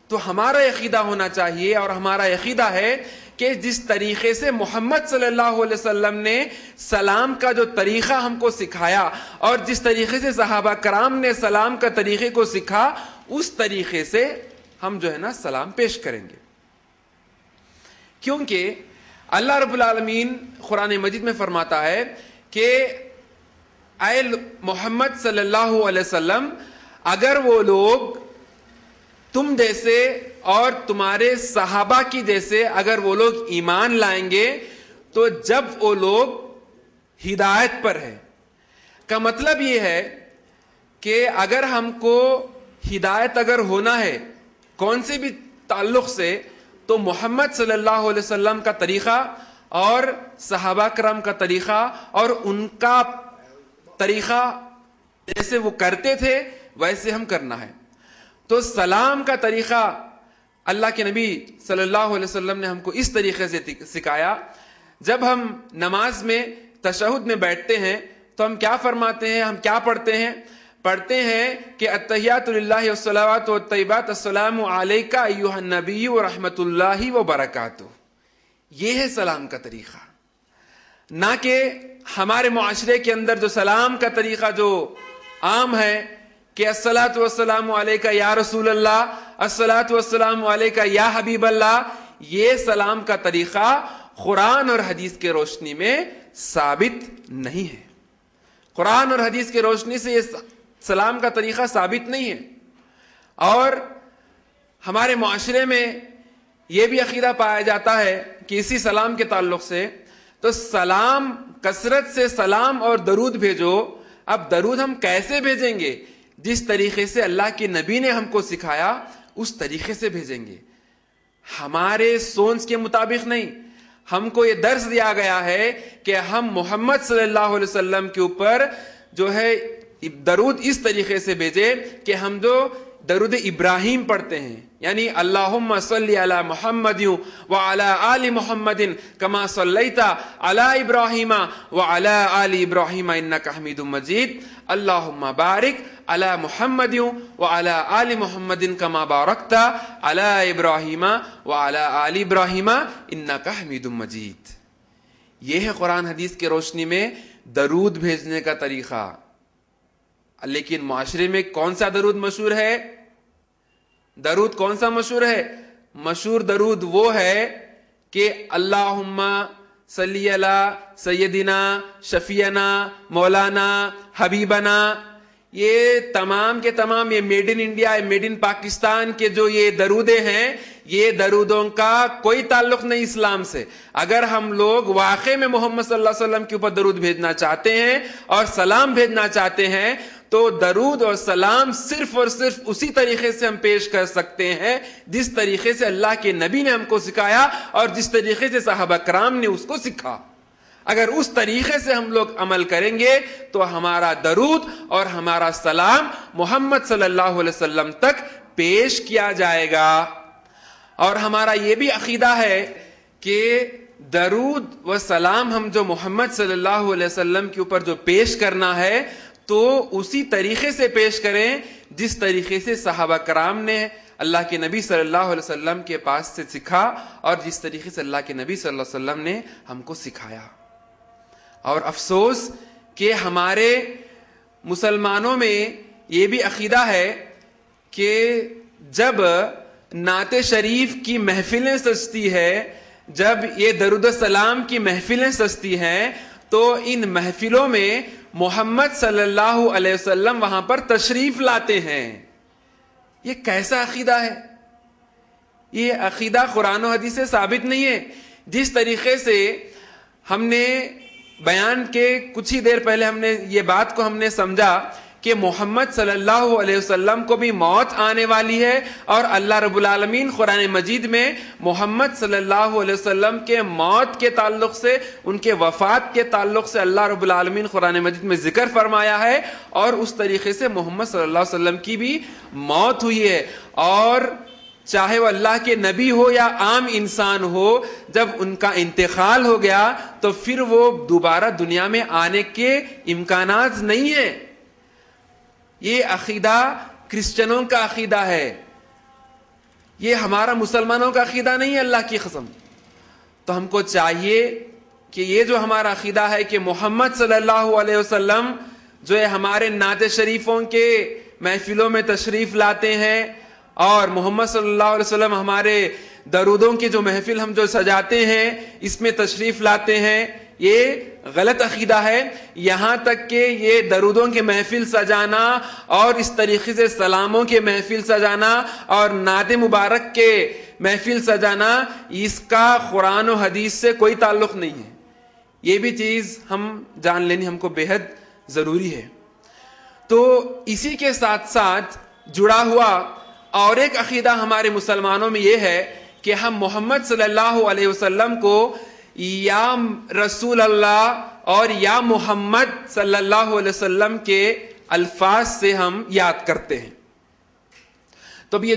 تو ہمارا عقیدہ ہونا چاہیے، اور ہمارا عقیدہ ہے کہ جس طریقے سے محمد صلی اللہ علیہ وسلم نے سلام کا جو طریقہ ہم کو سکھایا، اور جس طریقے سے صحابہ کرام نے سلام کا طریقے کو سکھا، اس طریقے سے ہم جو ہے نا سلام پیش کریں گے. کیونکہ اللہ رب العالمین قرآن مجید میں فرماتا ہے کہ اے محمد صلی اللہ علیہ وسلم، اگر وہ لوگ تم جیسے اور تمہارے صحابہ کی جیسے اگر وہ لوگ ایمان لائیں گے، تو جب وہ لوگ ہدایت پر ہے، کا مطلب یہ ہے کہ اگر ہم کو ہدایت اگر ہونا ہے کون سے بھی تعلق سے، تو محمد صلی اللہ علیہ وسلم کا طریقہ اور صحابہ کرام کا طریقہ اور ان کا طریقہ جیسے وہ کرتے تھے ویسے ہم کرنا ہے. تو سلام کا طریقہ اللہ کے نبی صلی اللہ علیہ وسلم نے ہم کو اس طریقے سے سکھایا. جب ہم نماز میں تشہد میں بیٹھتے ہیں تو ہم کیا فرماتے ہیں، ہم کیا پڑھتے ہیں کہ التحیات للہ والصلوات والطیبات السلام علیک ایھا النبی ورحمۃ اللہ وبرکاتہ. یہ ہے سلام کا طریقہ. نہ کہ ہمارے معاشرے کے اندر جو سلام کا طریقہ جو عام ہے کہ الصلاۃ والسلام علیک یا رسول اللہ، الصلاۃ والسلام علیک یا حبیب اللہ. یہ سلام کا طریقہ قرآن اور حدیث کے روشنی میں ثابت نہیں ہے. قرآن اور حدیث کی روشنی سے یہ سلام کا طریقہ ثابت نہیں ہے. اور ہمارے معاشرے میں یہ بھی عقیدہ پایا جاتا ہے کہ اسی سلام کے تعلق سے، تو سلام کثرت سے سلام اور درود بھیجو. اب درود ہم کیسے بھیجیں گے؟ جس طریقے سے اللہ کے نبی نے ہم کو سکھایا اس طریقے سے بھیجیں گے، ہمارے سوچ کے مطابق نہیں. ہم کو یہ درس دیا گیا ہے کہ ہم محمد صلی اللہ علیہ وسلم کے اوپر جو ہے درود اس طریقے سے بھیجے کہ ہم جو درود ابراہیم پڑھتے ہیں، یعنی اللہم صلی علی محمد وعلی آل محمد کما صلیت علی ابراہیم وعلی آل ابراہیم انک حمید مجید، اللہم بارک علی محمد وعلی آل محمد کما بارکت علی ابراہیم وعلی آل ابراہیم انک حمید مجید. یہ ہے قرآن حدیث کے روشنی میں درود بھیجنے کا طریقہ. لیکن معاشرے میں کون سا درود مشہور ہے؟ درود کون سا مشہور ہے؟ مشہور درود وہ ہے کہ اللہم صلی علی سیدنا شفیعنا مولانا حبیبنا. یہ تمام کے تمام یہ made in India, made in Pakistan کے جو یہ درودیں ہیں، یہ درودوں کا کوئی تعلق نہیں اسلام سے. اگر ہم لوگ واقع میں محمد صلی اللہ علیہ وسلم کے اوپر درود بھیجنا چاہتے ہیں اور سلام بھیجنا چاہتے ہیں، تو درود اور سلام صرف اور صرف اسی طریقے سے ہم پیش کر سکتے ہیں جس طریقے سے اللہ کے نبی نے ہم کو سکھایا اور جس طریقے سے صحابہ کرام نے اس کو سکھا. اگر اس طریقے سے ہم لوگ عمل کریں گے تو ہمارا درود اور ہمارا سلام محمد صلی اللہ علیہ وسلم تک پیش کیا جائے گا. اور ہمارا یہ بھی عقیدہ ہے کہ درود و سلام ہم جو محمد صلی اللہ علیہ وسلم کے اوپر جو پیش کرنا ہے تو اسی طریقے سے پیش کریں جس طریقے سے صحابہ کرام نے اللہ کے نبی صلی اللہ علیہ وسلم کے پاس سے سیکھا اور جس طریقے سے اللہ کے نبی صلی اللہ علیہ وسلم نے ہم کو سکھایا. اور افسوس کہ ہمارے مسلمانوں میں یہ بھی عقیدہ ہے کہ جب نعت شریف کی محفلیں سجتی ہے، جب یہ درود السلام کی محفلیں سجتی ہیں، تو ان محفلوں میں محمد صلی اللہ علیہ وسلم وہاں پر تشریف لاتے ہیں. یہ کیسا عقیدہ ہے؟ یہ عقیدہ قرآن و حدیث سے ثابت نہیں ہے. جس طریقے سے ہم نے بیان کے کچھ ہی دیر پہلے ہم نے یہ بات کو ہم نے سمجھا کہ محمد صلی اللہ علیہ وسلم کو بھی موت آنے والی ہے، اور اللہ رب العالمین قرآن مجید میں محمد صلی اللہ علیہ وسلم کے موت کے تعلق سے، ان کے وفات کے تعلق سے اللہ رب العالمین قرآن مجید میں ذکر فرمایا ہے، اور اس طریقے سے محمد صلی اللہ علیہ وسلم کی بھی موت ہوئی ہے. اور چاہے وہ اللہ کے نبی ہو یا عام انسان ہو، جب ان کا انتقال ہو گیا تو پھر وہ دوبارہ دنیا میں آنے کے امکانات نہیں ہیں. یہ عقیدہ کرسچنوں کا عقیدہ ہے، یہ ہمارا مسلمانوں کا عقیدہ نہیں ہے، اللہ کی قسم. تو ہم کو چاہیے کہ یہ جو ہمارا عقیدہ ہے کہ محمد صلی اللہ علیہ وسلم جو ہے ہمارے نعت شریفوں کے محفلوں میں تشریف لاتے ہیں، اور محمد صلی اللہ علیہ وسلم ہمارے درودوں کی جو محفل ہم جو سجاتے ہیں اس میں تشریف لاتے ہیں، یہ غلط عقیدہ ہے. یہاں تک کہ یہ درودوں کے محفل سجانا اور اس طریقے سے سلاموں کے محفل سجانا اور نعت مبارک کے محفل سجانا، اس کا قرآن و حدیث سے کوئی تعلق نہیں ہے. یہ بھی چیز ہم جان لینی ہم کو بے حد ضروری ہے. تو اسی کے ساتھ ساتھ جڑا ہوا اور ایک عقیدہ ہمارے مسلمانوں میں یہ ہے کہ ہم محمد صلی اللہ علیہ وسلم کو یا رسول اللہ اور یا محمد صلی اللہ علیہ وسلم کے الفاظ سے ہم یاد کرتے ہیں. تو اب یہ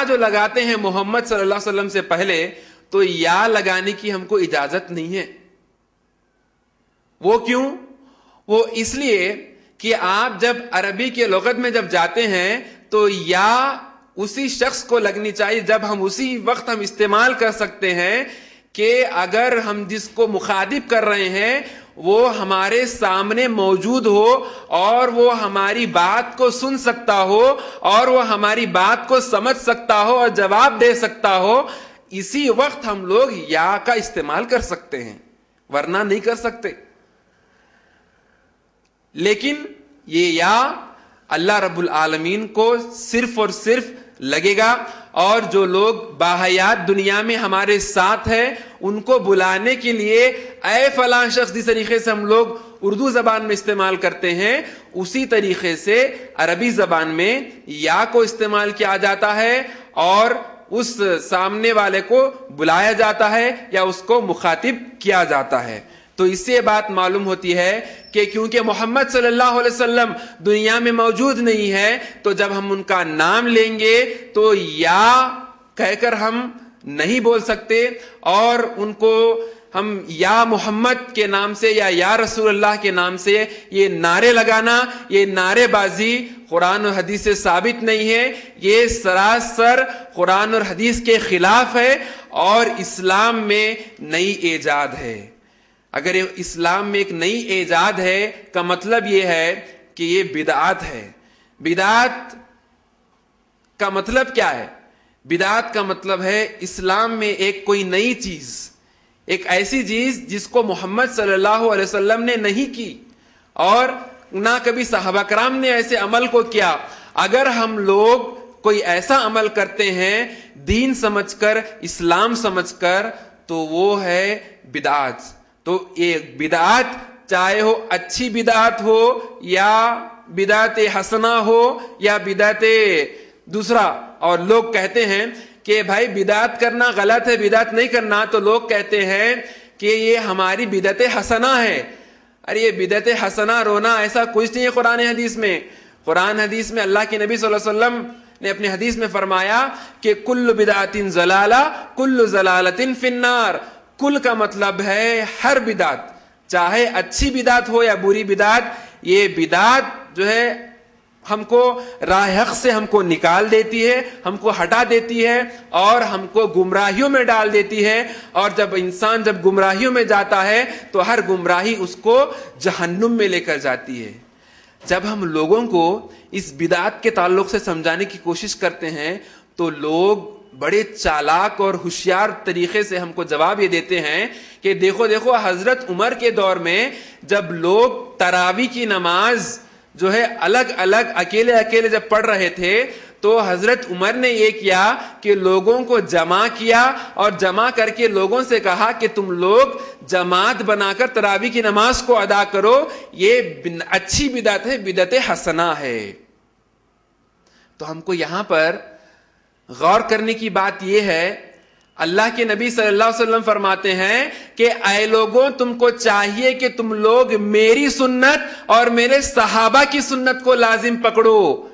جو لگاتے ہیں محمد صلی اللہ علیہ وسلم سے پہلے، تو یا لگانے کی ہم کو اجازت نہیں ہے. وہ کیوں؟ وہ اس لیے کہ آپ جب عربی کے لغت میں جب جاتے ہیں تو یا اسی شخص کو لگنی چاہیے جب ہم اسی وقت ہم استعمال کر سکتے ہیں کہ اگر ہم جس کو مخاطب کر رہے ہیں وہ ہمارے سامنے موجود ہو اور وہ ہماری بات کو سن سکتا ہو اور وہ ہماری بات کو سمجھ سکتا ہو اور جواب دے سکتا ہو، اسی وقت ہم لوگ یا کا استعمال کر سکتے ہیں، ورنہ نہیں کر سکتے. لیکن یہ یا اللہ رب العالمین کو صرف اور صرف لگے گا، اور جو لوگ باحیات دنیا میں ہمارے ساتھ ہیں ان کو بلانے کے لیے اے فلاں شخص جس طریقے سے ہم لوگ اردو زبان میں استعمال کرتے ہیں، اسی طریقے سے عربی زبان میں یا کو استعمال کیا جاتا ہے اور اس سامنے والے کو بلایا جاتا ہے یا اس کو مخاطب کیا جاتا ہے. تو اس سے بات معلوم ہوتی ہے کہ کیونکہ محمد صلی اللہ علیہ وسلم دنیا میں موجود نہیں ہے، تو جب ہم ان کا نام لیں گے تو یا کہہ کر ہم نہیں بول سکتے، اور ان کو ہم یا محمد کے نام سے یا رسول اللہ کے نام سے یہ نعرے لگانا، یہ نعرے بازی قرآن اور حدیث سے ثابت نہیں ہے. یہ سراسر قرآن اور حدیث کے خلاف ہے اور اسلام میں نئی ایجاد ہے. اگر اسلام میں ایک نئی ایجاد ہے کا مطلب یہ ہے کہ یہ بدعت ہے. بدعت کا مطلب کیا ہے؟ بدعت کا مطلب ہے اسلام میں ایک کوئی نئی چیز، ایک ایسی چیز جس کو محمد صلی اللہ علیہ وسلم نے نہیں کی اور نہ کبھی صحابہ کرام نے ایسے عمل کو کیا. اگر ہم لوگ کوئی ایسا عمل کرتے ہیں دین سمجھ کر، اسلام سمجھ کر، تو وہ ہے بدعت. تو ایک بدعت چاہے ہو اچھی بدعت ہو یا بدعت حسنہ ہو یا بدعت دوسرا، اور لوگ کہتے ہیں کہ بھائی بدعت کرنا غلط ہے، بدعت نہیں کرنا، تو لوگ کہتے ہیں کہ یہ ہماری بدعت حسنہ ہے. ارے یہ بدعت حسنہ رونا ایسا کچھ نہیں ہے قرآن حدیث میں. قرآن حدیث میں اللہ کے نبی صلی اللہ علیہ وسلم نے اپنی حدیث میں فرمایا کہ کل بدعت ضلالہ کل ضلالۃ فی النار. کل کا مطلب ہے ہر بدعت، چاہے اچھی بدعت ہو یا بری بدعت. یہ بدعت جو ہے ہم کو راہ حق سے ہم کو نکال دیتی ہے, ہم کو ہٹا دیتی ہے اور ہم کو گمراہیوں میں ڈال دیتی ہے. اور جب انسان جب گمراہیوں میں جاتا ہے تو ہر گمراہی اس کو جہنم میں لے کر جاتی ہے. جب ہم لوگوں کو اس بدعت کے تعلق سے سمجھانے کی کوشش کرتے ہیں تو لوگ بڑے چالاک اور ہوشیار طریقے سے ہم کو جواب یہ دیتے ہیں کہ دیکھو دیکھو, حضرت عمر کے دور میں جب لوگ تراویح کی نماز جو ہے الگ الگ اکیلے اکیلے جب پڑھ رہے تھے تو حضرت عمر نے یہ کیا کہ لوگوں کو جمع کیا اور جمع کر کے لوگوں سے کہا کہ تم لوگ جماعت بنا کر تراویح کی نماز کو ادا کرو, یہ اچھی بدعت ہے, بدعت حسنہ ہے. تو ہم کو یہاں پر غور کرنے کی بات یہ ہے, اللہ کے نبی صلی اللہ علیہ وسلم فرماتے ہیں کہ اے لوگوں, تم کو چاہیے کہ تم لوگ میری سنت اور میرے صحابہ کی سنت کو لازم پکڑو.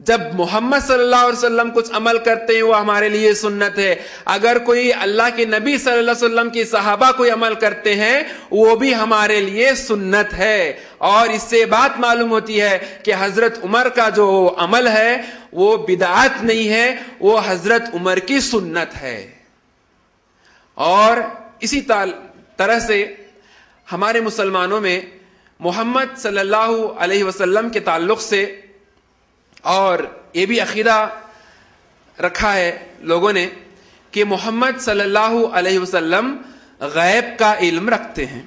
جب محمد صلی اللہ علیہ وسلم کچھ عمل کرتے ہیں وہ ہمارے لیے سنت ہے, اگر کوئی اللہ کے نبی صلی اللہ علیہ وسلم کی صحابہ کوئی عمل کرتے ہیں وہ بھی ہمارے لیے سنت ہے. اور اس سے بات معلوم ہوتی ہے کہ حضرت عمر کا جو عمل ہے وہ بدعت نہیں ہے, وہ حضرت عمر کی سنت ہے. اور اسی طرح سے ہمارے مسلمانوں میں محمد صلی اللہ علیہ وسلم کے تعلق سے اور یہ بھی عقیدہ رکھا ہے لوگوں نے کہ محمد صلی اللہ علیہ وسلم غیب کا علم رکھتے ہیں.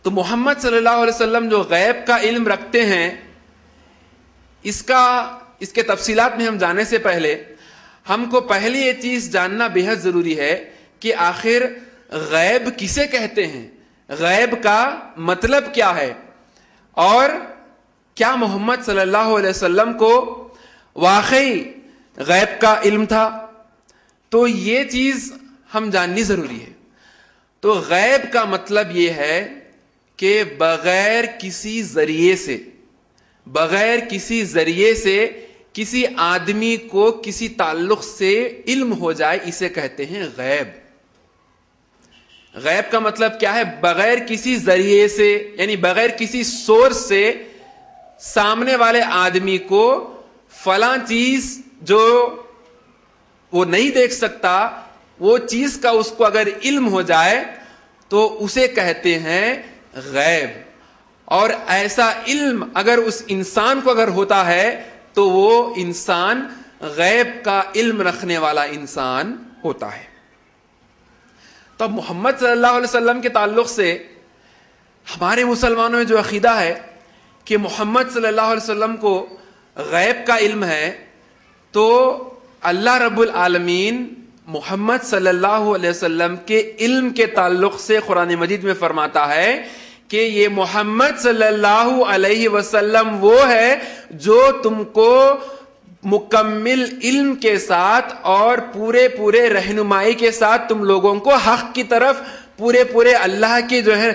تو محمد صلی اللہ علیہ وسلم جو غیب کا علم رکھتے ہیں, اس کے تفصیلات میں ہم جانے سے پہلے ہم کو پہلے یہ چیز جاننا بے حد ضروری ہے کہ آخر غیب کسے کہتے ہیں, غیب کا مطلب کیا ہے, اور کیا محمد صلی اللہ علیہ وسلم کو واقعی غیب کا علم تھا. تو یہ چیز ہم جاننی ضروری ہے. تو غیب کا مطلب یہ ہے کہ بغیر کسی ذریعے سے کسی آدمی کو کسی تعلق سے علم ہو جائے, اسے کہتے ہیں غیب. غیب کا مطلب کیا ہے؟ بغیر کسی ذریعے سے, یعنی بغیر کسی سورس سے سامنے والے آدمی کو فلاں چیز جو وہ نہیں دیکھ سکتا, وہ چیز کا اس کو اگر علم ہو جائے تو اسے کہتے ہیں غیب. اور ایسا علم اگر اس انسان کو اگر ہوتا ہے تو وہ انسان غیب کا علم رکھنے والا انسان ہوتا ہے. تو محمد صلی اللہ علیہ وسلم کے تعلق سے ہمارے مسلمانوں میں جو عقیدہ ہے کہ محمد صلی اللہ علیہ وسلم کو غیب کا علم ہے, تو اللہ رب العالمین محمد صلی اللہ علیہ وسلم کے علم کے تعلق سے قرآن مجید میں فرماتا ہے کہ یہ محمد صلی اللہ علیہ وسلم وہ ہے جو تم کو مکمل علم کے ساتھ اور پورے رہنمائی کے ساتھ تم لوگوں کو حق کی طرف پورے اللہ کی جو ہے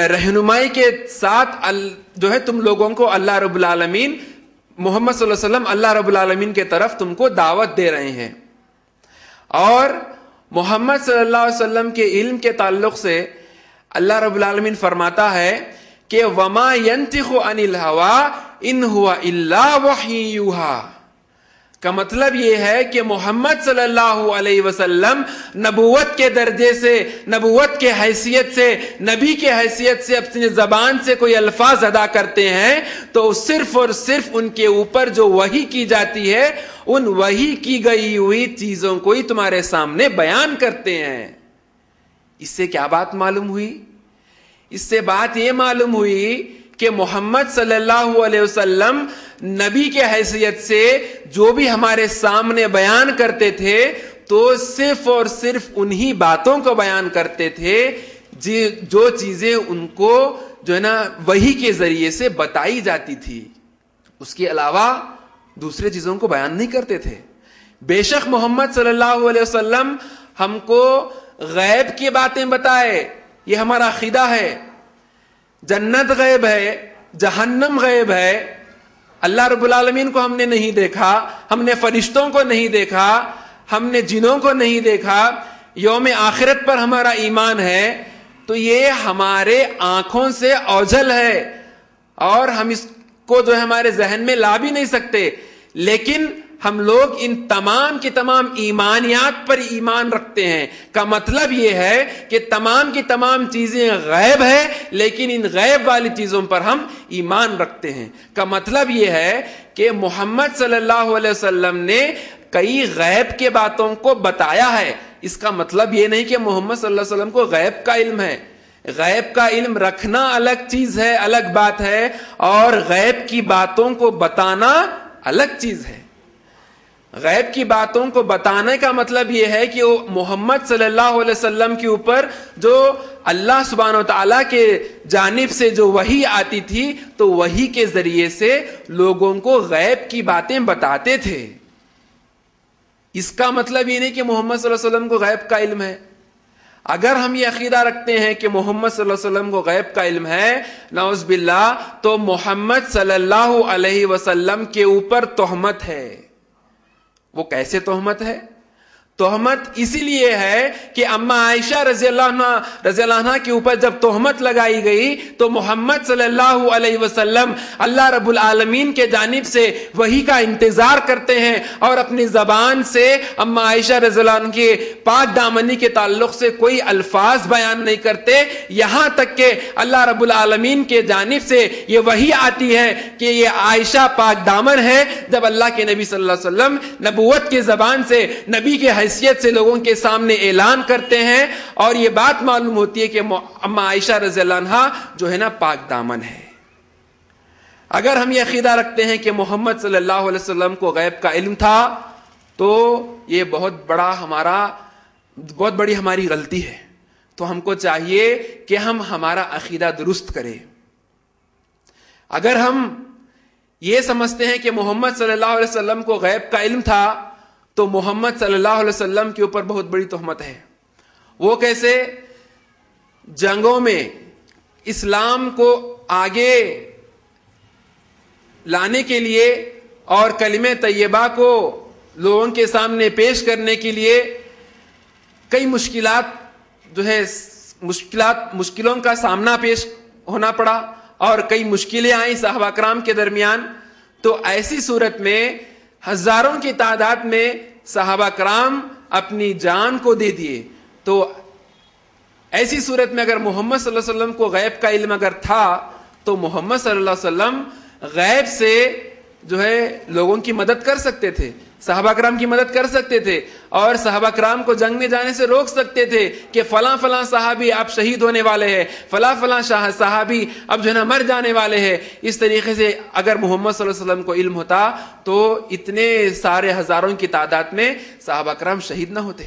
رہنمائی کے ساتھ جو ہے تم لوگوں کو اللہ رب العالمین محمد صلی اللہ علیہ وسلم اللہ رب العالمین کے طرف تم کو دعوت دے رہے ہیں. اور محمد صلی اللہ علیہ وسلم کے علم کے تعلق سے اللہ رب العالمین فرماتا ہے کہ وما ينطق عن الهوى ان هو الا وحی یوحی. کا مطلب یہ ہے کہ محمد صلی اللہ علیہ وسلم نبوت کے درجے سے, نبوت کے حیثیت سے, نبی کے حیثیت سے اپنی زبان سے کوئی الفاظ ادا کرتے ہیں تو صرف اور صرف ان کے اوپر جو وحی کی جاتی ہے ان وحی کی گئی ہوئی چیزوں کو ہی تمہارے سامنے بیان کرتے ہیں. اس سے کیا بات معلوم ہوئی؟ اس سے بات یہ معلوم ہوئی کہ محمد صلی اللہ علیہ وسلم نبی کے حیثیت سے جو بھی ہمارے سامنے بیان کرتے تھے تو صرف اور صرف انہی باتوں کو بیان کرتے تھے جو چیزیں ان کو جو ہے نا وحی کے ذریعے سے بتائی جاتی تھی. اس کے علاوہ دوسرے چیزوں کو بیان نہیں کرتے تھے. بے شک محمد صلی اللہ علیہ وسلم ہم کو غیب کی باتیں بتائے, یہ ہمارا عقیدہ ہے. جنت غیب ہے, جہنم غیب ہے, اللہ رب العالمین کو ہم نے نہیں دیکھا, ہم نے فرشتوں کو نہیں دیکھا, ہم نے جنوں کو نہیں دیکھا, یوم آخرت پر ہمارا ایمان ہے. تو یہ ہمارے آنکھوں سے اوجھل ہے اور ہم اس کو جو ہے ہمارے ذہن میں لا بھی نہیں سکتے، لیکن ہم لوگ ان تمام کی تمام ایمانیات پر ایمان رکھتے ہیں۔ کا مطلب یہ ہے کہ تمام کی تمام چیزیں غیب ہے، لیکن ان غیب والی چیزوں پر ہم ایمان رکھتے ہیں۔ کا مطلب یہ ہے کہ محمد صلی اللہ علیہ وسلم نے کئی غیب کے باتوں کو بتایا ہے۔ اس کا مطلب یہ نہیں کہ محمد صلی اللہ علیہ وسلم کو غیب کا علم ہے۔ غیب کا علم رکھنا الگ چیز ہے، الگ بات ہے، اور غیب کی باتوں کو بتانا الگ چیز ہے۔ غیب کی باتوں کو بتانے کا مطلب یہ ہے کہ وہ محمد صلی اللہ علیہ وسلم کے اوپر جو اللہ سبحانہ وتعالیٰ کے جانب سے جو وحی آتی تھی، تو وحی کے ذریعے سے لوگوں کو غیب کی باتیں بتاتے تھے۔ اس کا مطلب یہ نہیں کہ محمد صلی اللہ علیہ وسلم کو غیب کا علم ہے۔ اگر ہم یہ عقیدہ رکھتے ہیں کہ محمد صلی اللہ علیہ وسلم کو غیب کا علم ہے، نعوذ باللہ، تو محمد صلی اللہ علیہ وسلم کے اوپر تہمت ہے۔ وہ کیسے تہمت ہے؟ تہمت اسی لیے ہے کہ اما عائشہ رضی اللہ عنہ کے اوپر جب تہمت لگائی گئی تو محمد صلی اللہ علیہ وسلم اللہ رب العالمین کے جانب سے وحی کا انتظار کرتے ہیں، اور اپنی زبان سے اما عائشہ رضی اللہ عنہ کے پاک دامنی کے تعلق سے کوئی الفاظ بیان نہیں کرتے، یہاں تک کہ اللہ رب العالمین کے جانب سے یہ وحی آتی ہے کہ یہ عائشہ پاک دامن ہے۔ جب اللہ کے نبی صلی اللہ علیہ وسلم نبوت کی زبان سے، نبی کے حیثیت سے لوگوں کے سامنے اعلان کرتے ہیں، اور یہ بات معلوم ہوتی ہے کہ اما عائشہ رضی اللہ عنہا جو ہے نا پاک دامن ہے۔ اگر ہم یہ عقیدہ رکھتے ہیں کہ محمد صلی اللہ علیہ وسلم کو غیب کا علم تھا، تو یہ بہت بڑی ہماری غلطی ہے۔ تو ہم کو چاہیے کہ ہم ہمارا عقیدہ درست کریں۔ اگر ہم یہ سمجھتے ہیں کہ محمد صلی اللہ علیہ وسلم کو غیب کا علم تھا، تو محمد صلی اللہ علیہ وسلم کے اوپر بہت بڑی تہمت ہے۔ وہ کیسے؟ جنگوں میں اسلام کو آگے لانے کے لیے اور کلمہ طیبہ کو لوگوں کے سامنے پیش کرنے کے لیے کئی مشکلوں کا سامنا پیش ہونا پڑا، اور کئی مشکلیں آئیں صحابہ کرام کے درمیان۔ تو ایسی صورت میں ہزاروں کی تعداد میں صحابہ کرام اپنی جان کو دے دیے۔ تو ایسی صورت میں اگر محمد صلی اللہ علیہ وسلم کو غیب کا علم اگر تھا، تو محمد صلی اللہ علیہ وسلم غیب سے جو ہے لوگوں کی مدد کر سکتے تھے، صحابہ کرام کی مدد کر سکتے تھے، اور صحابہ کرام کو جنگ میں جانے سے روک سکتے تھے کہ فلاں فلاں صحابی اب شہید ہونے والے ہیں، فلاں فلاں صحابی اب جو ہے نا مر جانے والے ہیں۔ اس طریقے سے اگر محمد صلی اللہ علیہ وسلم کو علم ہوتا تو اتنے سارے ہزاروں کی تعداد میں صحابہ کرام شہید نہ ہوتے۔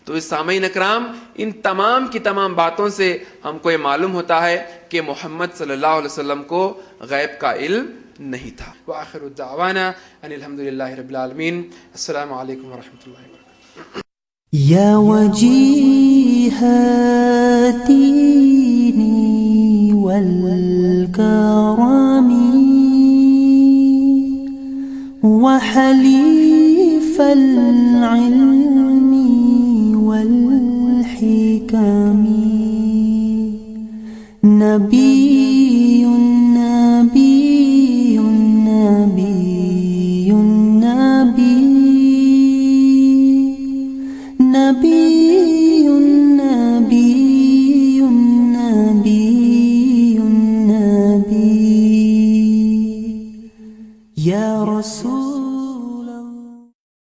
تو اس سامعین اکرام، ان تمام کی تمام باتوں سے ہم کو یہ معلوم ہوتا ہے کہ محمد صلی اللہ علیہ وسلم کو غیب کا علم نہیں تھا۔ وآخر الدعوانا ان الحمدللہ رب العالمین۔ السلام علیکم ورحمۃ اللہ وبرکاتہ۔ یا وجیہ الدین والکرم وحلیف العلم والحکم، نبی نبی نبی نبی نبی نبی نبی نبی، یا رسول